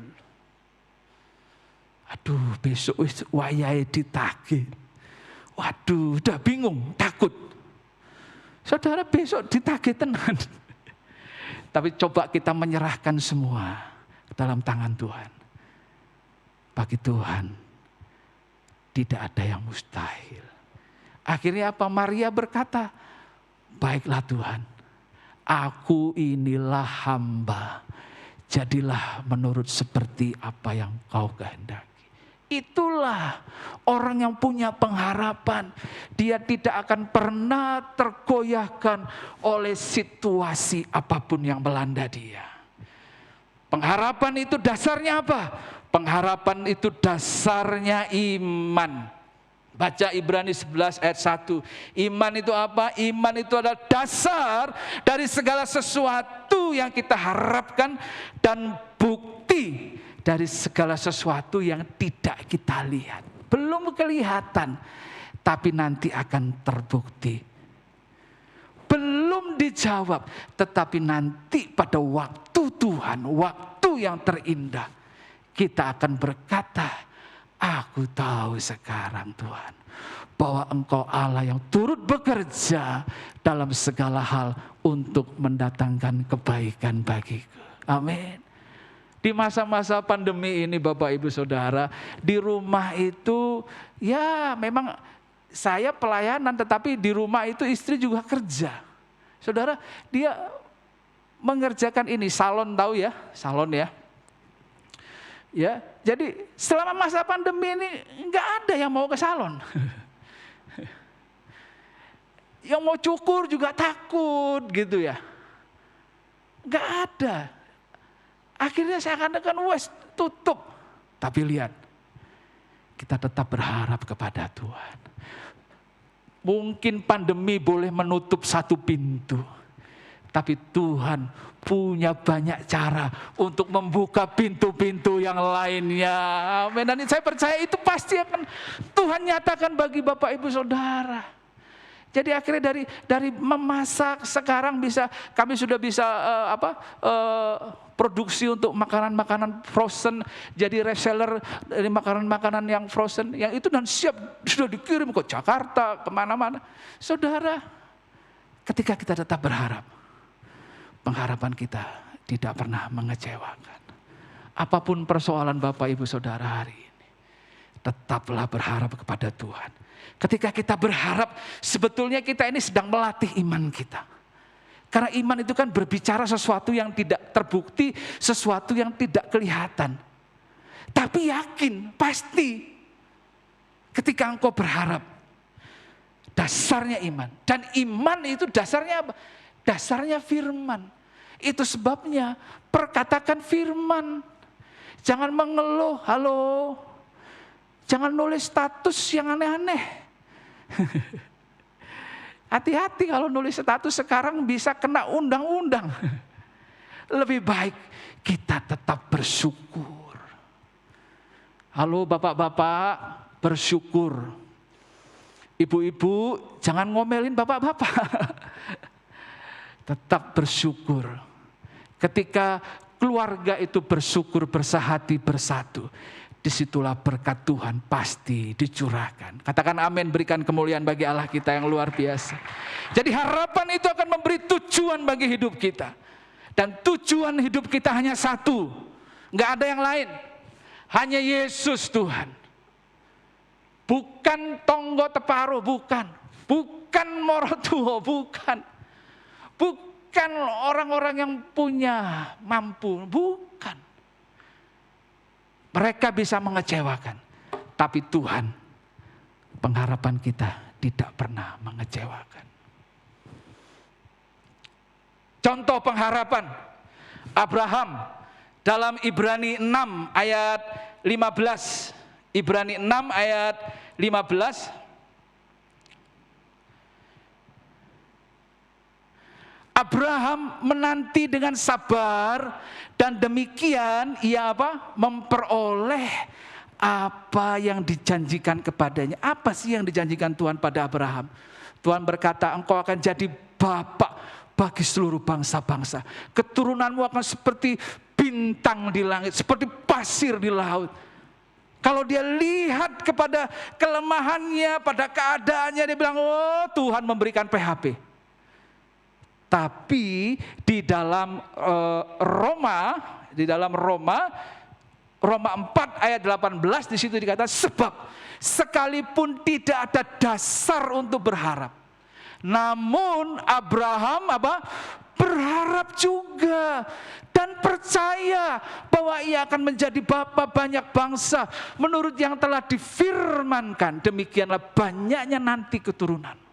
Aduh besok wayahe ditagih. Waduh udah bingung, takut. Saudara besok ditagih tenan. Tapi coba kita menyerahkan semua ke dalam tangan Tuhan. Bagi Tuhan tidak ada yang mustahil. Akhirnya apa? Maria berkata, baiklah Tuhan, aku inilah hamba. Jadilah menurut seperti apa yang kau kehendaki. Itulah orang yang punya pengharapan. Dia tidak akan pernah tergoyahkan oleh situasi apapun yang melanda dia. Pengharapan itu dasarnya apa? Pengharapan itu dasarnya iman. Baca Ibrani 11 ayat 1. Iman itu apa? Iman itu adalah dasar dari segala sesuatu yang kita harapkan dan bukti dari segala sesuatu yang tidak kita lihat. Belum kelihatan, tapi nanti akan terbukti. Belum dijawab. Tetapi nanti pada waktu Tuhan, waktu yang terindah, kita akan berkata, aku tahu sekarang Tuhan, bahwa Engkau Allah yang turut bekerja dalam segala hal untuk mendatangkan kebaikan bagiku. Amin. Di masa-masa pandemi ini Bapak Ibu Saudara, di rumah itu ya memang saya pelayanan, tetapi di rumah itu istri juga kerja. Saudara, dia mengerjakan ini, salon, tahu ya, salon ya. Ya, jadi selama masa pandemi ini nggak ada yang mau ke salon. Yang mau cukur juga takut gitu ya. Nggak ada. Akhirnya saya katakan, wes tutup. Tapi lihat, kita tetap berharap kepada Tuhan. Mungkin pandemi boleh menutup satu pintu, tapi Tuhan punya banyak cara untuk membuka pintu-pintu yang lainnya. Amin. Dan saya percaya itu pasti akan Tuhan nyatakan bagi Bapak Ibu Saudara. Jadi akhirnya dari memasak sekarang kami sudah bisa produksi untuk makanan-makanan frozen, jadi reseller dari makanan-makanan yang frozen, yang itu dan siap sudah dikirim ke Jakarta, kemana-mana. Saudara, ketika kita tetap berharap, pengharapan kita tidak pernah mengecewakan. Apapun persoalan Bapak Ibu Saudara hari ini, tetaplah berharap kepada Tuhan. Ketika kita berharap, sebetulnya kita ini sedang melatih iman kita. Karena iman itu kan berbicara sesuatu yang tidak terbukti, sesuatu yang tidak kelihatan. Tapi yakin, pasti ketika engkau berharap, dasarnya iman. Dan iman itu dasarnya apa? Dasarnya firman. Itu sebabnya perkatakan firman. Jangan mengeluh, halo. Jangan nulis status yang aneh-aneh. Hati-hati kalau nulis status sekarang bisa kena undang-undang. Lebih baik kita tetap bersyukur. Halo bapak-bapak, bersyukur. Ibu-ibu jangan ngomelin bapak-bapak. Tetap bersyukur. Ketika keluarga itu bersyukur, bersahati, bersatu, disitulah berkat Tuhan pasti dicurahkan. Katakan amin, berikan kemuliaan bagi Allah kita yang luar biasa. Jadi harapan itu akan memberi tujuan bagi hidup kita. Dan tujuan hidup kita hanya satu. Nggak ada yang lain. Hanya Yesus Tuhan. Bukan tonggo teparo, bukan. Bukan morotuo, bukan. Bukan orang-orang yang punya, mampu, bukan. Mereka bisa mengecewakan, tapi Tuhan, pengharapan kita tidak pernah mengecewakan. Contoh pengharapan Abraham dalam Ibrani 6 ayat 15. Ibrani 6 ayat 15. Abraham menanti dengan sabar dan demikian ia memperoleh apa yang dijanjikan kepadanya. Apa sih yang dijanjikan Tuhan pada Abraham? Tuhan berkata, engkau akan jadi bapak bagi seluruh bangsa-bangsa. Keturunanmu akan seperti bintang di langit, seperti pasir di laut. Kalau dia lihat kepada kelemahannya, pada keadaannya, dia bilang, oh Tuhan memberikan PHP. Tapi di dalam Roma 4 ayat 18 di situ dikatakan, sebab sekalipun tidak ada dasar untuk berharap, namun Abraham berharap juga dan percaya bahwa ia akan menjadi bapa banyak bangsa menurut yang telah difirmankan, demikianlah banyaknya nanti keturunan.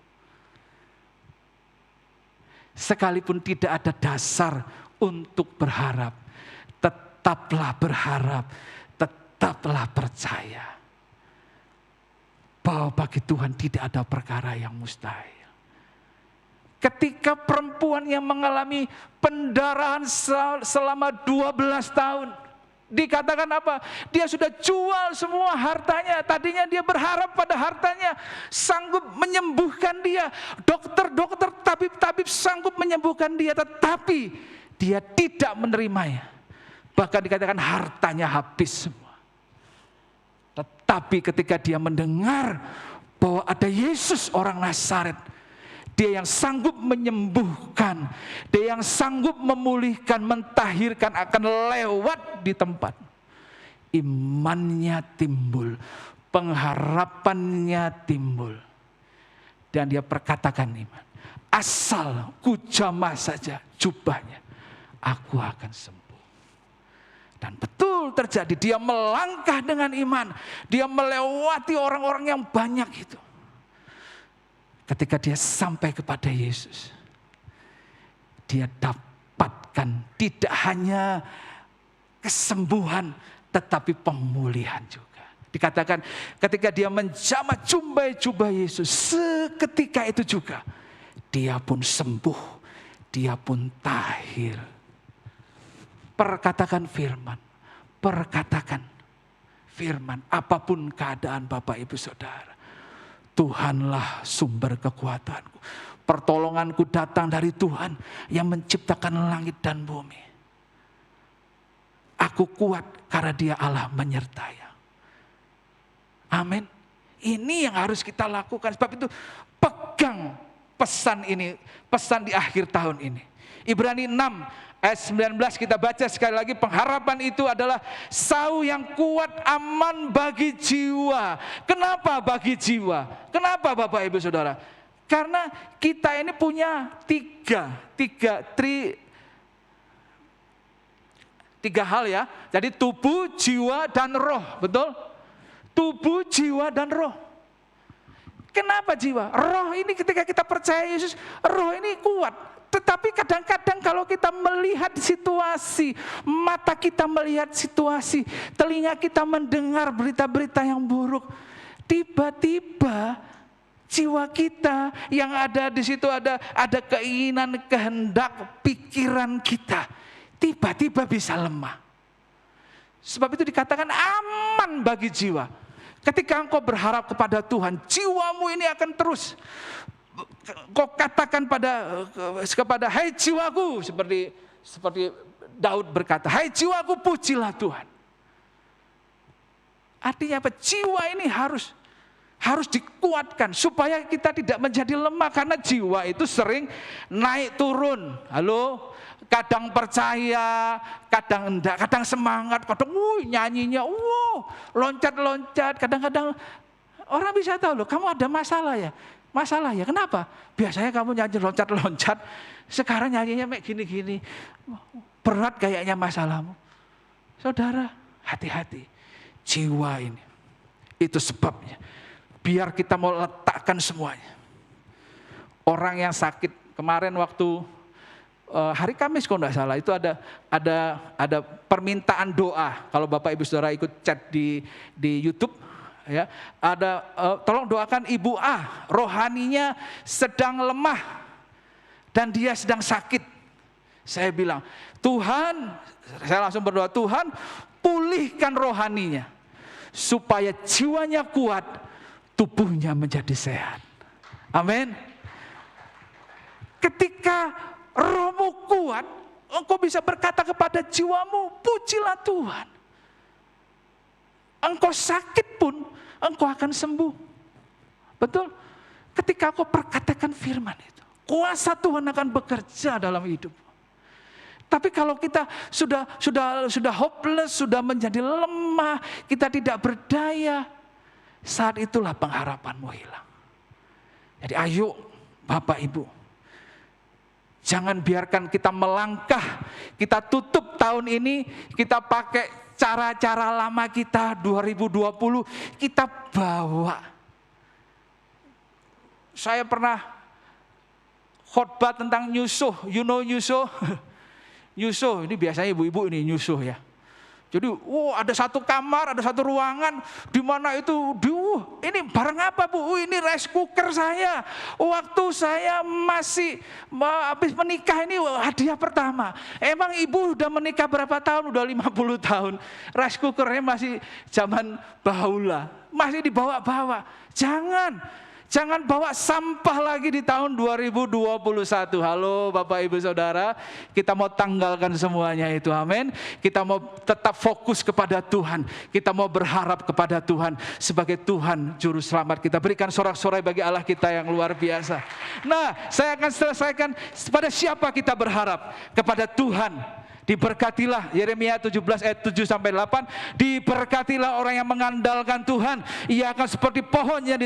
Sekalipun tidak ada dasar untuk berharap, tetaplah berharap, tetaplah percaya bahwa bagi Tuhan tidak ada perkara yang mustahil. Ketika perempuan yang mengalami pendarahan selama 12 tahun, Dikatakan apa? Dia sudah jual semua hartanya. Tadinya dia berharap pada hartanya sanggup menyembuhkan dia. Dokter-dokter, tabib-tabib sanggup menyembuhkan dia, tetapi dia tidak menerimanya. Bahkan dikatakan hartanya habis semua. Tetapi ketika dia mendengar bahwa ada Yesus orang Nazaret, dia yang sanggup menyembuhkan, dia yang sanggup memulihkan, mentahirkan, akan lewat di tempat. Imannya timbul, pengharapannya timbul. Dan dia perkatakan iman, asal ku jamah saja jubahnya, aku akan sembuh. Dan betul terjadi, dia melangkah dengan iman, dia melewati orang-orang yang banyak itu. Ketika dia sampai kepada Yesus, dia dapatkan tidak hanya kesembuhan, tetapi pemulihan juga. Dikatakan ketika dia menjamah jubah Yesus, seketika itu juga dia pun sembuh, dia pun tahir. Perkatakan firman, apapun keadaan Bapak Ibu Saudara. Tuhanlah sumber kekuatanku. Pertolonganku datang dari Tuhan yang menciptakan langit dan bumi. Aku kuat karena Dia Allah menyertai. Amin. Ini yang harus kita lakukan. Sebab itu pegang pesan ini, pesan di akhir tahun ini. Ibrani 6 ayat 19 kita baca sekali lagi, pengharapan itu adalah sau yang kuat aman bagi jiwa. Kenapa bagi jiwa? Kenapa Bapak Ibu Saudara? Karena kita ini punya tiga hal ya. Jadi tubuh, jiwa, dan roh, betul? Tubuh, jiwa, dan roh. Kenapa jiwa? Roh ini ketika kita percaya Yesus, roh ini kuat. Tetapi kadang-kadang kalau kita melihat situasi, mata kita melihat situasi, telinga kita mendengar berita-berita yang buruk, tiba-tiba jiwa kita yang ada di situ, ada keinginan, kehendak, pikiran kita, tiba-tiba bisa lemah. Sebab itu dikatakan aman bagi jiwa. Ketika engkau berharap kepada Tuhan, jiwamu ini akan terus. Kau katakan kepada hai jiwaku, seperti Daud berkata, hai jiwaku pujilah Tuhan. Artinya apa? Jiwa ini harus dikuatkan supaya kita tidak menjadi lemah, karena jiwa itu sering naik turun. Halo, kadang percaya, kadang enggak, kadang semangat, kadang nyanyinya, loncat-loncat. Kadang-kadang orang bisa tahu loh, kamu ada masalah ya. Masalah ya, kenapa? Biasanya kamu nyanyi loncat-loncat, sekarang nyanyinya kayak gini-gini. Berat kayaknya masalahmu. Saudara, hati-hati. Jiwa ini, itu sebabnya. Biar kita mau letakkan semuanya. Orang yang sakit, kemarin waktu hari Kamis kalau tidak salah, itu ada permintaan doa. Kalau Bapak Ibu Saudara ikut chat di YouTube, ya, tolong doakan Ibu A, rohaninya sedang lemah dan dia sedang sakit. Saya bilang, Tuhan, saya langsung berdoa, Tuhan pulihkan rohaninya supaya jiwanya kuat, tubuhnya menjadi sehat. Amin. Ketika rohmu kuat, engkau bisa berkata kepada jiwamu, pujilah Tuhan. Engkau sakit pun, engkau akan sembuh. Betul? Ketika engkau perkatakan firman itu, kuasa Tuhan akan bekerja dalam hidup. Tapi kalau kita sudah hopeless, sudah menjadi lemah, kita tidak berdaya, saat itulah pengharapanmu hilang. Jadi ayo Bapak Ibu, jangan biarkan kita melangkah, kita tutup tahun ini, kita pakai cara-cara lama kita 2020, kita bawa. Saya pernah khotbah tentang nyusuh, you know nyusuh? Nyusuh, ini biasanya ibu-ibu ini nyusuh ya. Jadi, ada satu kamar, ada satu ruangan, di mana itu, ini barang apa Bu? Ini rice cooker saya. Waktu saya masih habis menikah, ini hadiah pertama. Emang ibu udah menikah berapa tahun? Udah 50 tahun. Rice cookernya masih zaman bahula, masih dibawa-bawa. Jangan bawa sampah lagi di tahun 2021. Halo Bapak Ibu Saudara, kita mau tanggalkan semuanya itu, amin. Kita mau tetap fokus kepada Tuhan. Kita mau berharap kepada Tuhan sebagai Tuhan Juru Selamat kita. Berikan sorak-sorai bagi Allah kita yang luar biasa. Nah, saya akan selesaikan pada siapa kita berharap. Kepada Tuhan. Diberkatilah, Yeremia 17 ayat 7 sampai 8. Diberkatilah orang yang mengandalkan Tuhan. Ia akan seperti pohon yang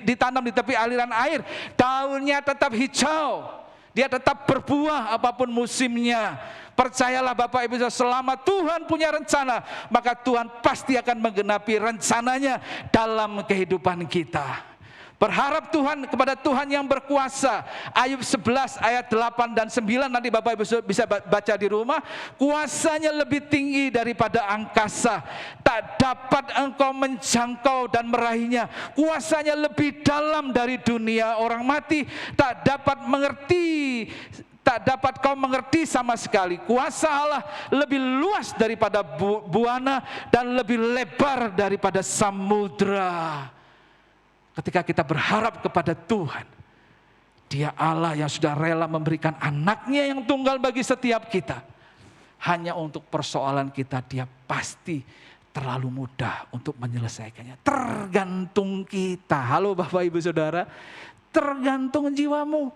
ditanam di tepi aliran air. Daunnya tetap hijau. Dia tetap berbuah apapun musimnya. Percayalah Bapak Ibu, selama Tuhan punya rencana, maka Tuhan pasti akan menggenapi rencananya dalam kehidupan kita. Berharap Tuhan kepada Tuhan yang berkuasa. Ayub 11 ayat 8 dan 9, nanti Bapak Ibu bisa baca di rumah. Kuasanya lebih tinggi daripada angkasa, tak dapat engkau menjangkau dan meraihnya. Kuasanya lebih dalam dari dunia orang mati, tak dapat kau mengerti sama sekali. Kuasa Allah lebih luas daripada buana dan lebih lebar daripada samudra. Ketika kita berharap kepada Tuhan, Dia Allah yang sudah rela memberikan anaknya yang tunggal bagi setiap kita. Hanya untuk persoalan kita, Dia pasti terlalu mudah untuk menyelesaikannya. Tergantung kita. Halo Bapak Ibu Saudara, tergantung jiwamu,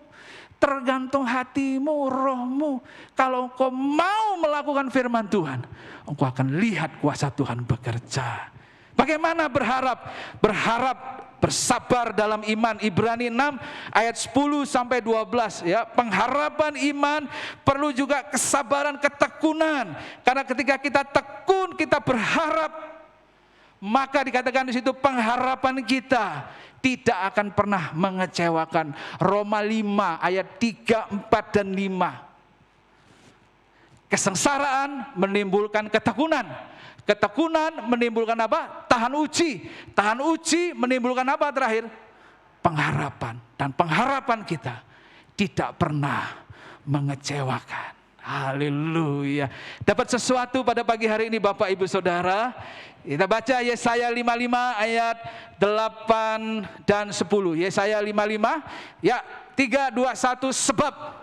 tergantung hatimu, rohmu. Kalau engkau mau melakukan firman Tuhan, engkau akan lihat kuasa Tuhan bekerja. Bagaimana berharap? Berharap bersabar dalam iman. Ibrani 6 ayat 10 sampai 12 ya. Pengharapan iman perlu juga kesabaran, ketekunan. Karena ketika kita tekun, kita berharap, maka dikatakan di situ pengharapan kita tidak akan pernah mengecewakan. Roma 5 ayat 3, 4 dan 5. Kesengsaraan menimbulkan ketekunan. Ketekunan menimbulkan apa? Tahan uji. Tahan uji menimbulkan apa terakhir? Pengharapan. Dan pengharapan kita tidak pernah mengecewakan. Haleluya. Dapat sesuatu pada pagi hari ini Bapak Ibu Saudara. Kita baca Yesaya 55 ayat 8 dan 10. Yesaya 55. Ya, 3, 2, 1. Sebab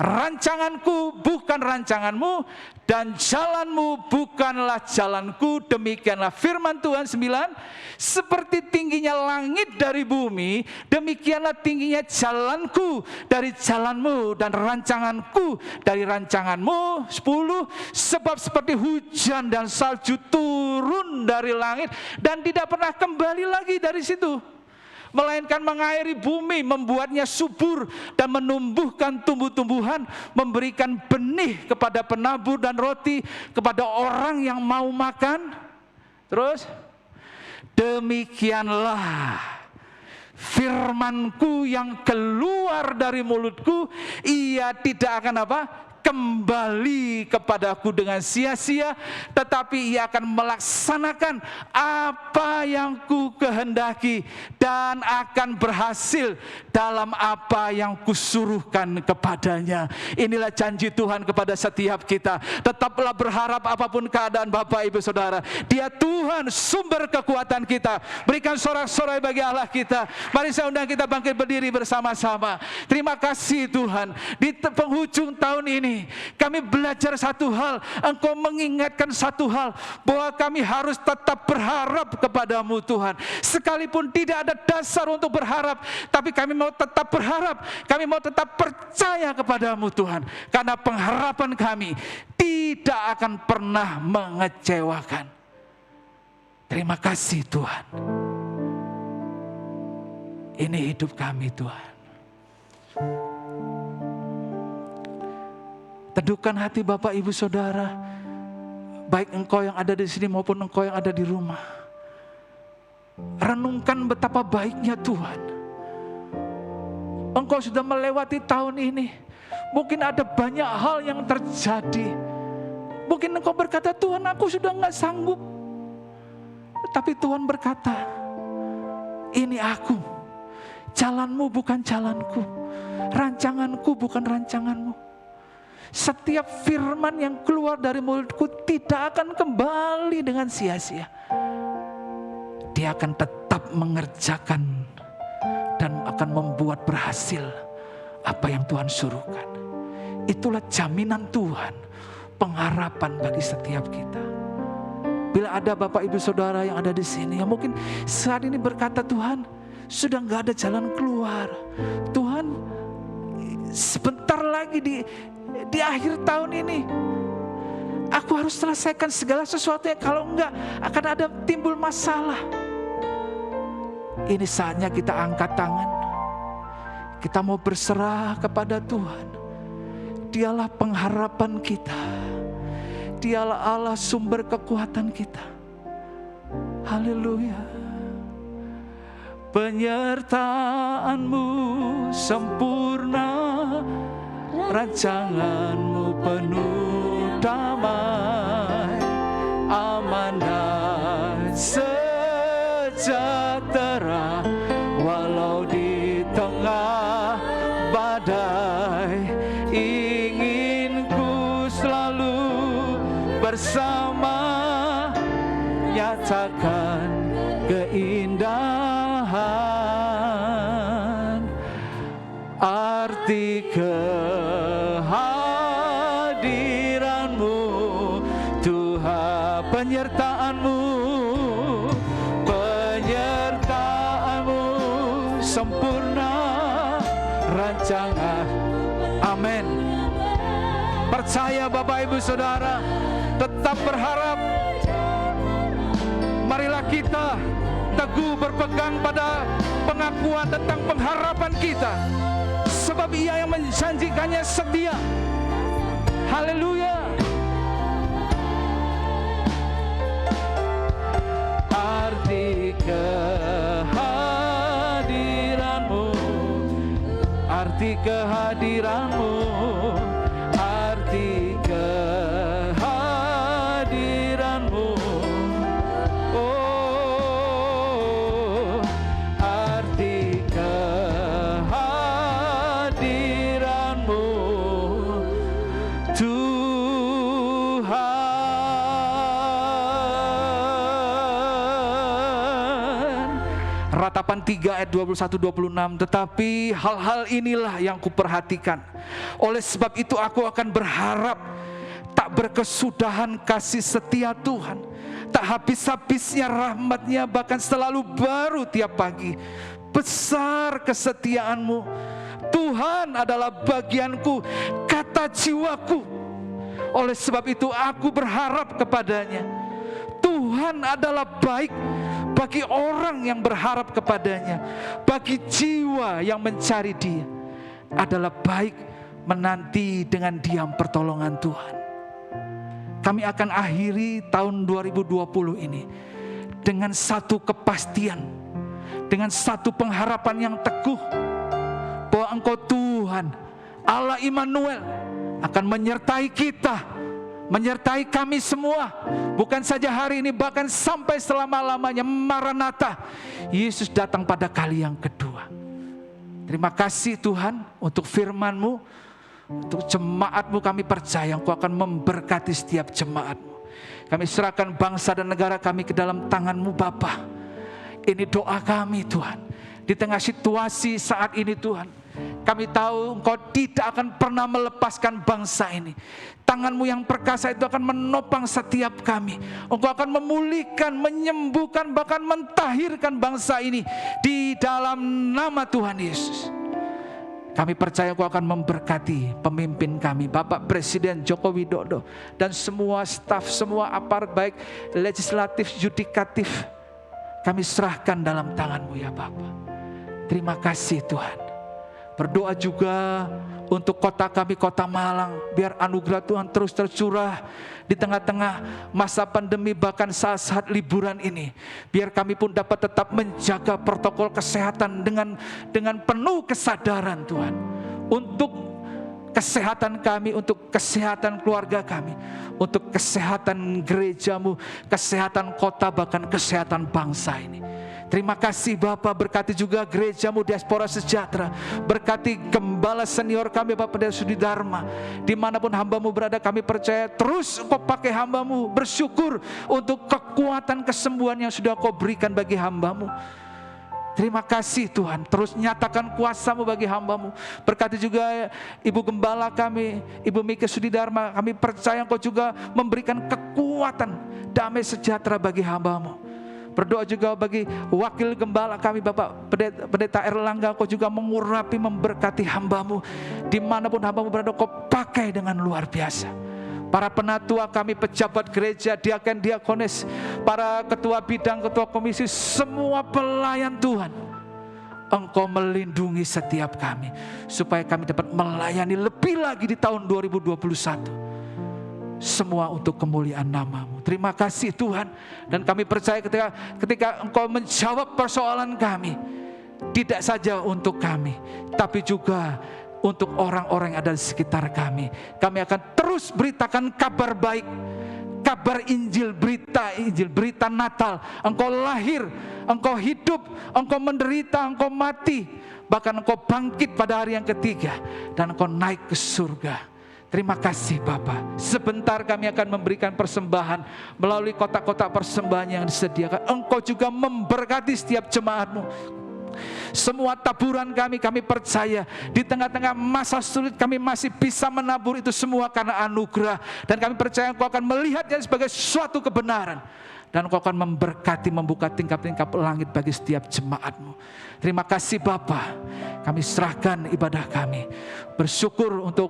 rancanganku bukan rancanganmu, dan jalanmu bukanlah jalanku. Demikianlah firman Tuhan. 9. Seperti tingginya langit dari bumi, demikianlah tingginya jalanku dari jalanmu, dan rancanganku dari rancanganmu. 10. Sebab seperti hujan dan salju turun dari langit dan tidak pernah kembali lagi dari situ, melainkan mengairi bumi, membuatnya subur dan menumbuhkan tumbuh-tumbuhan, memberikan benih kepada penabur dan roti kepada orang yang mau makan. Terus, demikianlah firmanku yang keluar dari mulutku, ia tidak akan apa? Kembali kepadaku dengan sia-sia, tetapi ia akan melaksanakan apa yang ku kehendaki dan akan berhasil dalam apa yang kusuruhkan kepadanya. Inilah janji Tuhan kepada setiap kita. Tetaplah berharap apapun keadaan Bapak Ibu Saudara. Dia Tuhan sumber kekuatan kita. Berikan sorak-sorai bagi Allah kita. Mari saya undang kita bangkit berdiri bersama-sama. Terima kasih Tuhan. Di penghujung tahun ini kami belajar satu hal, Engkau mengingatkan satu hal, bahwa kami harus tetap berharap kepadamu Tuhan. Sekalipun tidak ada dasar untuk berharap, tapi kami mau tetap berharap, kami mau tetap percaya kepadamu Tuhan. Karena pengharapan kami tidak akan pernah mengecewakan. Terima kasih Tuhan. Ini hidup kami Tuhan. Teduhkan hati Bapak Ibu Saudara, baik engkau yang ada di sini maupun engkau yang ada di rumah. Renungkan betapa baiknya Tuhan. Engkau sudah melewati tahun ini. Mungkin ada banyak hal yang terjadi. Mungkin engkau berkata, Tuhan aku sudah gak sanggup. Tapi Tuhan berkata, ini aku, jalanmu bukan jalanku, rancanganku bukan rancanganmu. Setiap firman yang keluar dari mulutku tidak akan kembali dengan sia-sia. Dia akan tetap mengerjakan dan akan membuat berhasil apa yang Tuhan suruhkan. Itulah jaminan Tuhan, pengharapan bagi setiap kita. Bila ada Bapak Ibu Saudara yang ada di sini yang mungkin saat ini berkata, Tuhan sudah gak ada jalan keluar. Tuhan sebentar lagi di akhir tahun ini aku harus selesaikan segala sesuatunya, kalau enggak akan ada timbul masalah. Ini saatnya kita angkat tangan. Kita mau berserah kepada Tuhan. Dialah pengharapan kita. Dialah Allah sumber kekuatan kita. Haleluya. Penyertaan-Mu sempurna, rancangan-Mu penuh damai, aman dan sejahtera, walau di tengah badai. Ingin ku selalu bersama, nyatakan keindahan arti kehadiran-Mu, Tuhan. Penyertaan-Mu sempurna, rancangan. Amin. Percaya Bapak Ibu Saudara, tetap berharap. Marilah kita teguh berpegang pada pengakuan tentang pengharapan kita, sebab Ia yang menjanjikannya setia. Haleluya. Arti kehadiran-Mu, arti kehadiran-Mu, arti kehadiran-Mu, oh, arti kehadiran-Mu, Tuhan. Ratapan 3 ayat 21-26, tetapi hal-hal inilah yang kuperhatikan. Oleh sebab itu aku akan berharap, tak berkesudahan kasih setia Tuhan, tak habis-habisnya rahmat-Nya, bahkan selalu baru tiap pagi. Besar kesetiaan-Mu, Tuhan adalah bagianku, kata jiwaku. Oleh sebab itu aku berharap kepadanya. Tuhan adalah baik bagi orang yang berharap kepadanya, bagi jiwa yang mencari Dia. Adalah baik menanti dengan diam pertolongan Tuhan. Kami akan akhiri tahun 2020 ini dengan satu kepastian, dengan satu pengharapan yang teguh, bahwa Engkau Tuhan Allah Immanuel akan menyertai kita, menyertai kami semua, bukan saja hari ini, bahkan sampai selama-lamanya. Maranatha, Yesus datang pada kali yang kedua. Terima kasih Tuhan untuk firman-Mu, untuk jemaat-Mu. Kami percaya Engkau akan memberkati setiap jemaat-Mu. Kami serahkan bangsa dan negara kami ke dalam tangan-Mu Bapa. Ini doa kami Tuhan, di tengah situasi saat ini Tuhan. Kami tahu Engkau tidak akan pernah melepaskan bangsa ini. Tangan-Mu yang perkasa itu akan menopang setiap kami. Engkau akan memulihkan, menyembuhkan, bahkan mentahirkan bangsa ini di dalam nama Tuhan Yesus. Kami percaya Engkau akan memberkati pemimpin kami, Bapak Presiden Joko Widodo, dan semua staf, semua aparat baik legislatif, yudikatif. Kami serahkan dalam tangan-Mu ya Bapak. Terima kasih Tuhan. Berdoa juga untuk kota kami, kota Malang, biar anugerah Tuhan terus tercurah di tengah-tengah masa pandemi, bahkan saat-saat liburan ini. Biar kami pun dapat tetap menjaga protokol kesehatan dengan penuh kesadaran Tuhan, untuk kesehatan kami, untuk kesehatan keluarga kami, untuk kesehatan gerejamu, kesehatan kota, bahkan kesehatan bangsa ini. Terima kasih Bapak, berkati juga gerejamu Diaspora Sejahtera, berkati gembala senior kami Bapak Pendeta Sudi Dharma, dimanapun hambamu berada, kami percaya terus Engkau pakai hambamu, bersyukur untuk kekuatan kesembuhan yang sudah Kau berikan bagi hambamu. Terima kasih Tuhan, terus nyatakan kuasa-Mu bagi hamba-Mu. Berkati juga Ibu Gembala kami, Ibu Mika Sudi Dharma, kami percaya Engkau juga memberikan kekuatan, damai sejahtera bagi hamba-Mu. Berdoa juga bagi wakil gembala kami Bapak Pendeta Erlangga, Engkau juga mengurapi, memberkati hamba-Mu. Dimanapun hamba-Mu berada, Engkau pakai dengan luar biasa. Para penatua kami, pejabat gereja, diaken, diakonis, para ketua bidang, ketua komisi, semua pelayan Tuhan, Engkau melindungi setiap kami, supaya kami dapat melayani lebih lagi di tahun 2021. Semua untuk kemuliaan nama-Mu. Terima kasih Tuhan. Dan kami percaya ketika Engkau menjawab persoalan kami, tidak saja untuk kami, tapi juga untuk orang-orang yang ada di sekitar kami. Kami akan terus beritakan kabar baik, kabar Injil, berita Natal. Engkau lahir, Engkau hidup, Engkau menderita, Engkau mati, bahkan Engkau bangkit pada hari yang ketiga, dan Engkau naik ke surga. Terima kasih Bapa. Sebentar kami akan memberikan persembahan melalui kotak-kotak persembahan yang disediakan. Engkau juga memberkati setiap jemaat-Mu. Semua taburan kami percaya di tengah-tengah masa sulit kami masih bisa menabur itu semua karena anugerah. Dan kami percaya Engkau akan melihatnya sebagai suatu kebenaran. Dan Engkau akan memberkati, membuka tingkap-tingkap langit bagi setiap jemaat-Mu. Terima kasih Bapa. Kami serahkan ibadah kami. Bersyukur untuk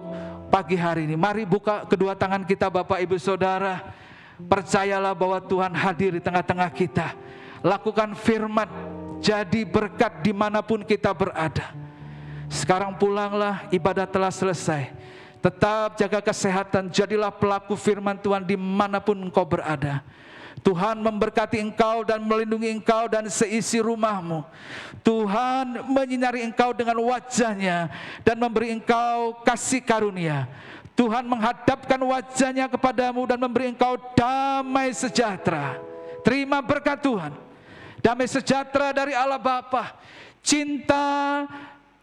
pagi hari ini. Mari buka kedua tangan kita Bapak Ibu Saudara. Percayalah bahwa Tuhan hadir di tengah-tengah kita. Lakukan firman, jadi berkat dimanapun kita berada. Sekarang pulanglah, ibadah telah selesai. Tetap jaga kesehatan, jadilah pelaku firman Tuhan dimanapun engkau berada. Tuhan memberkati engkau dan melindungi engkau dan seisi rumahmu. Tuhan menyinari engkau dengan wajahnya dan memberi engkau kasih karunia. Tuhan menghadapkan wajahnya kepadamu dan memberi engkau damai sejahtera. Terima berkat Tuhan. Damai sejahtera dari Allah Bapa, cinta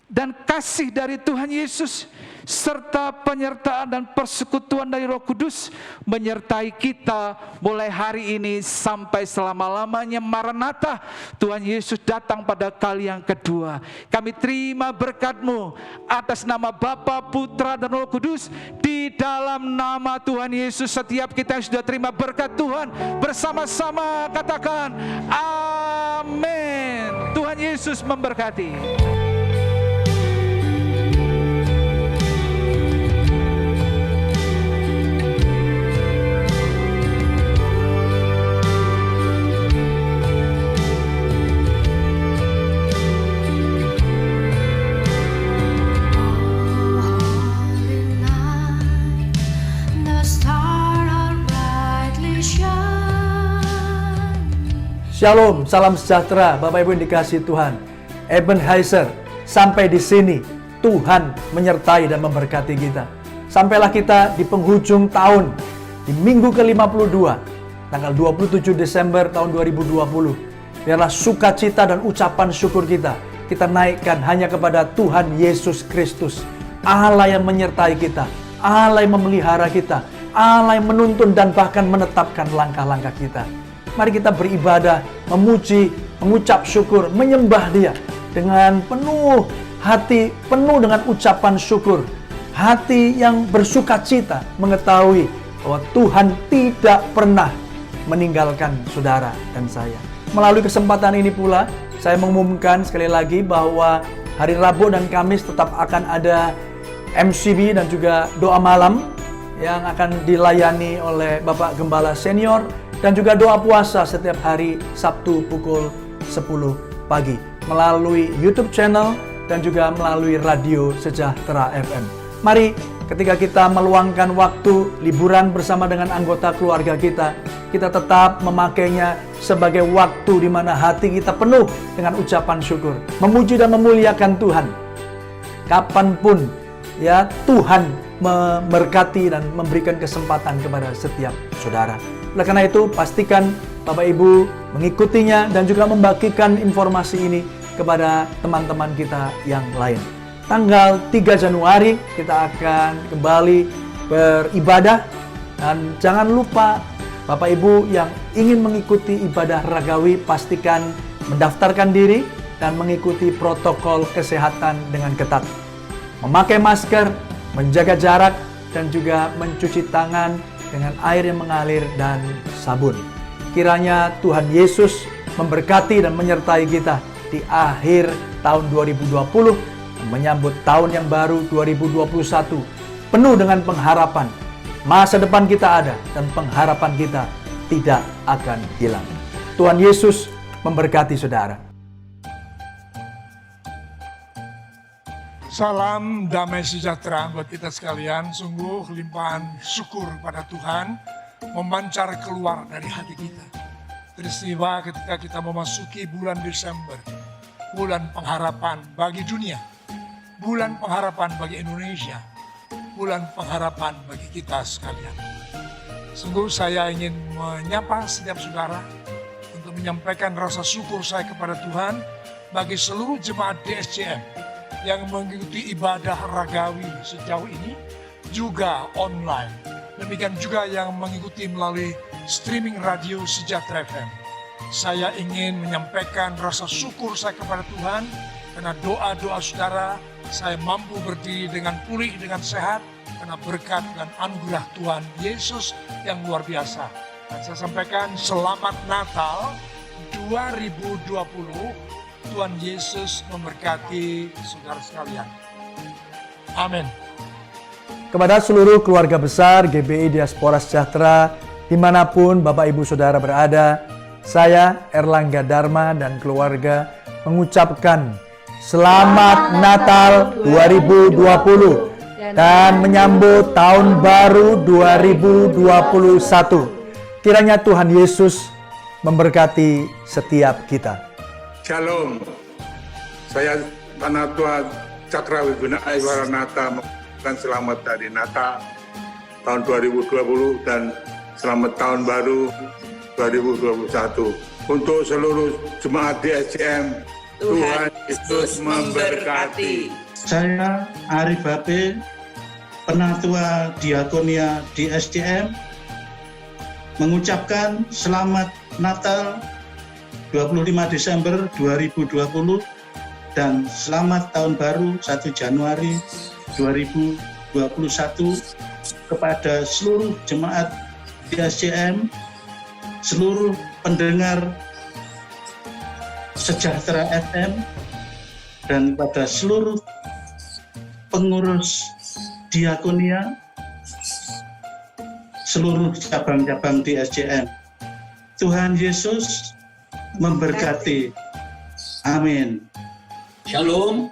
dan kasih dari Tuhan Yesus, serta penyertaan dan persekutuan dari Roh Kudus menyertai kita mulai hari ini sampai selama-lamanya. Maranatha, Tuhan Yesus datang pada kali yang kedua. Kami terima berkat-Mu atas nama Bapa, Putra dan Roh Kudus. Di dalam nama Tuhan Yesus, setiap kita yang sudah terima berkat Tuhan bersama-sama katakan amin. Tuhan Yesus memberkati. Shalom, salam sejahtera Bapak Ibu yang dikasihi Tuhan. Ebenezer, sampai di sini Tuhan menyertai dan memberkati kita. Sampailah kita di penghujung tahun, di minggu ke-52, tanggal 27 Desember tahun 2020. Biarlah sukacita dan ucapan syukur kita naikkan hanya kepada Tuhan Yesus Kristus, Allah yang menyertai kita, Allah yang memelihara kita, Allah yang menuntun dan bahkan menetapkan langkah-langkah kita. Mari kita beribadah, memuji, mengucap syukur, menyembah Dia dengan penuh hati, penuh dengan ucapan syukur. Hati yang bersukacita mengetahui bahwa Tuhan tidak pernah meninggalkan saudara dan saya. Melalui kesempatan ini pula, saya mengumumkan sekali lagi bahwa hari Rabu dan Kamis tetap akan ada MCB dan juga doa malam yang akan dilayani oleh Bapak Gembala Senior, dan juga doa puasa setiap hari Sabtu pukul 10 pagi melalui YouTube channel dan juga melalui Radio Sejahtera FM. Mari ketika kita meluangkan waktu liburan bersama dengan anggota keluarga kita tetap memakainya sebagai waktu di mana hati kita penuh dengan ucapan syukur, memuji dan memuliakan Tuhan. Kapanpun ya Tuhan memberkati dan memberikan kesempatan kepada setiap saudara. Oleh karena itu, pastikan Bapak Ibu mengikutinya dan juga membagikan informasi ini kepada teman-teman kita yang lain. Tanggal 3 Januari kita akan kembali beribadah, dan jangan lupa Bapak Ibu yang ingin mengikuti ibadah ragawi, pastikan mendaftarkan diri dan mengikuti protokol kesehatan dengan ketat. Memakai masker, menjaga jarak, dan juga mencuci tangan dengan air yang mengalir dan sabun. Kiranya Tuhan Yesus memberkati dan menyertai kita di akhir tahun 2020, menyambut tahun yang baru 2021, penuh dengan pengharapan. Masa depan kita ada dan pengharapan kita tidak akan hilang. Tuhan Yesus memberkati saudara. Salam damai sejahtera buat kita sekalian. Sungguh limpahan syukur pada Tuhan memancar keluar dari hati kita. Peristiwa ketika kita memasuki bulan Desember, bulan pengharapan bagi dunia, bulan pengharapan bagi Indonesia, bulan pengharapan bagi kita sekalian. Sungguh saya ingin menyapa setiap saudara untuk menyampaikan rasa syukur saya kepada Tuhan bagi seluruh jemaat DSCM yang mengikuti ibadah ragawi sejauh ini, juga online. Demikian juga yang mengikuti melalui streaming radio Sejahtera FM. Saya ingin menyampaikan rasa syukur saya kepada Tuhan karena doa-doa saudara saya mampu berdiri dengan pulih, dengan sehat, karena berkat dan anugerah Tuhan Yesus yang luar biasa. Dan saya sampaikan selamat Natal 2020. Tuhan Yesus memberkati saudara sekalian. Amin. Kepada seluruh keluarga besar GBI Diaspora Sejahtera, dimanapun Bapak Ibu Saudara berada, saya Erlangga Dharma dan keluarga mengucapkan Selamat Natal 2020 dan menyambut Tahun Baru 2021. Kiranya Tuhan Yesus memberkati setiap kita. Shalom, saya Panatua Cakra Wiguna Aiwaranata mengucapkan selamat dari Natal tahun 2020 dan selamat tahun baru 2021 untuk seluruh jemaat DSCM. Tuhan Yesus memberkati. Saya Arif Babe, Penatua Diakonia DSCM, mengucapkan selamat Natal 25 Desember 2020 dan selamat tahun baru 1 Januari 2021 kepada seluruh jemaat DSCM, seluruh pendengar Sejahtera FM, dan pada seluruh pengurus diakonia, seluruh cabang-cabang DSCM. Tuhan Yesus memberkati. Amin. Shalom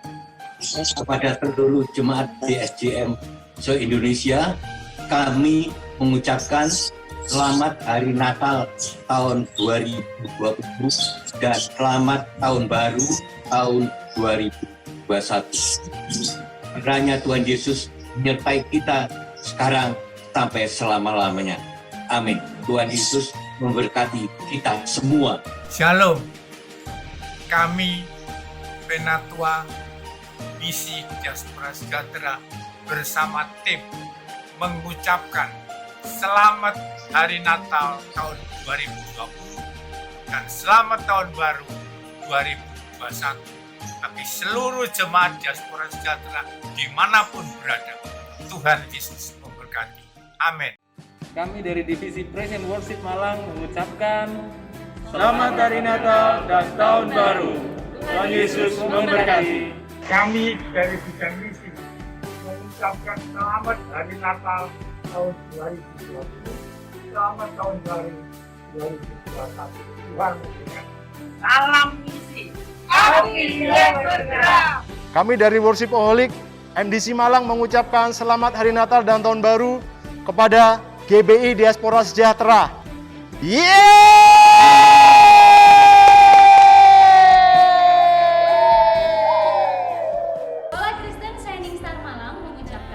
kepada seluruh jemaat DSCM se-Indonesia. Kami mengucapkan selamat Hari Natal tahun 2020 dan selamat tahun baru tahun 2021. Kiranya Tuhan Yesus menyertai kita sekarang sampai selama-lamanya. Amin. Tuhan Yesus memberkati kita semua. Shalom. Kami Penatua Misi Diaspora Sejahtera bersama tim mengucapkan selamat Hari Natal tahun 2020 dan selamat tahun baru 2021 bagi seluruh jemaat Diaspora Sejahtera dimanapun berada. Tuhan Yesus memberkati. Amin. Kami dari Divisi Praise and Worship Malang mengucapkan Selamat Hari Natal dan Tahun Baru. Tuhan Yesus memberkati. Kami dari bidang misi mengucapkan selamat Hari Natal tahun 2020. Selamat tahun baru 2021. Tuhan memberkati. Salam misi. Api yang bergerak. Kami dari Worshipaholic MDC Malang mengucapkan selamat Hari Natal dan Tahun Baru kepada GBI Diaspora Sejahtera. Bapak Kristen Shining Star Malang mengucapkan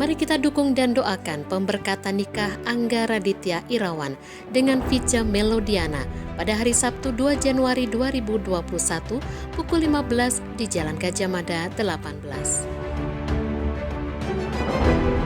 Mari kita dukung dan doakan pemberkatan nikah Angga Raditya Irawan dengan Vija Melodiana pada hari Sabtu 2 Januari 2021 pukul 15 di Jalan Gajah Mada 18.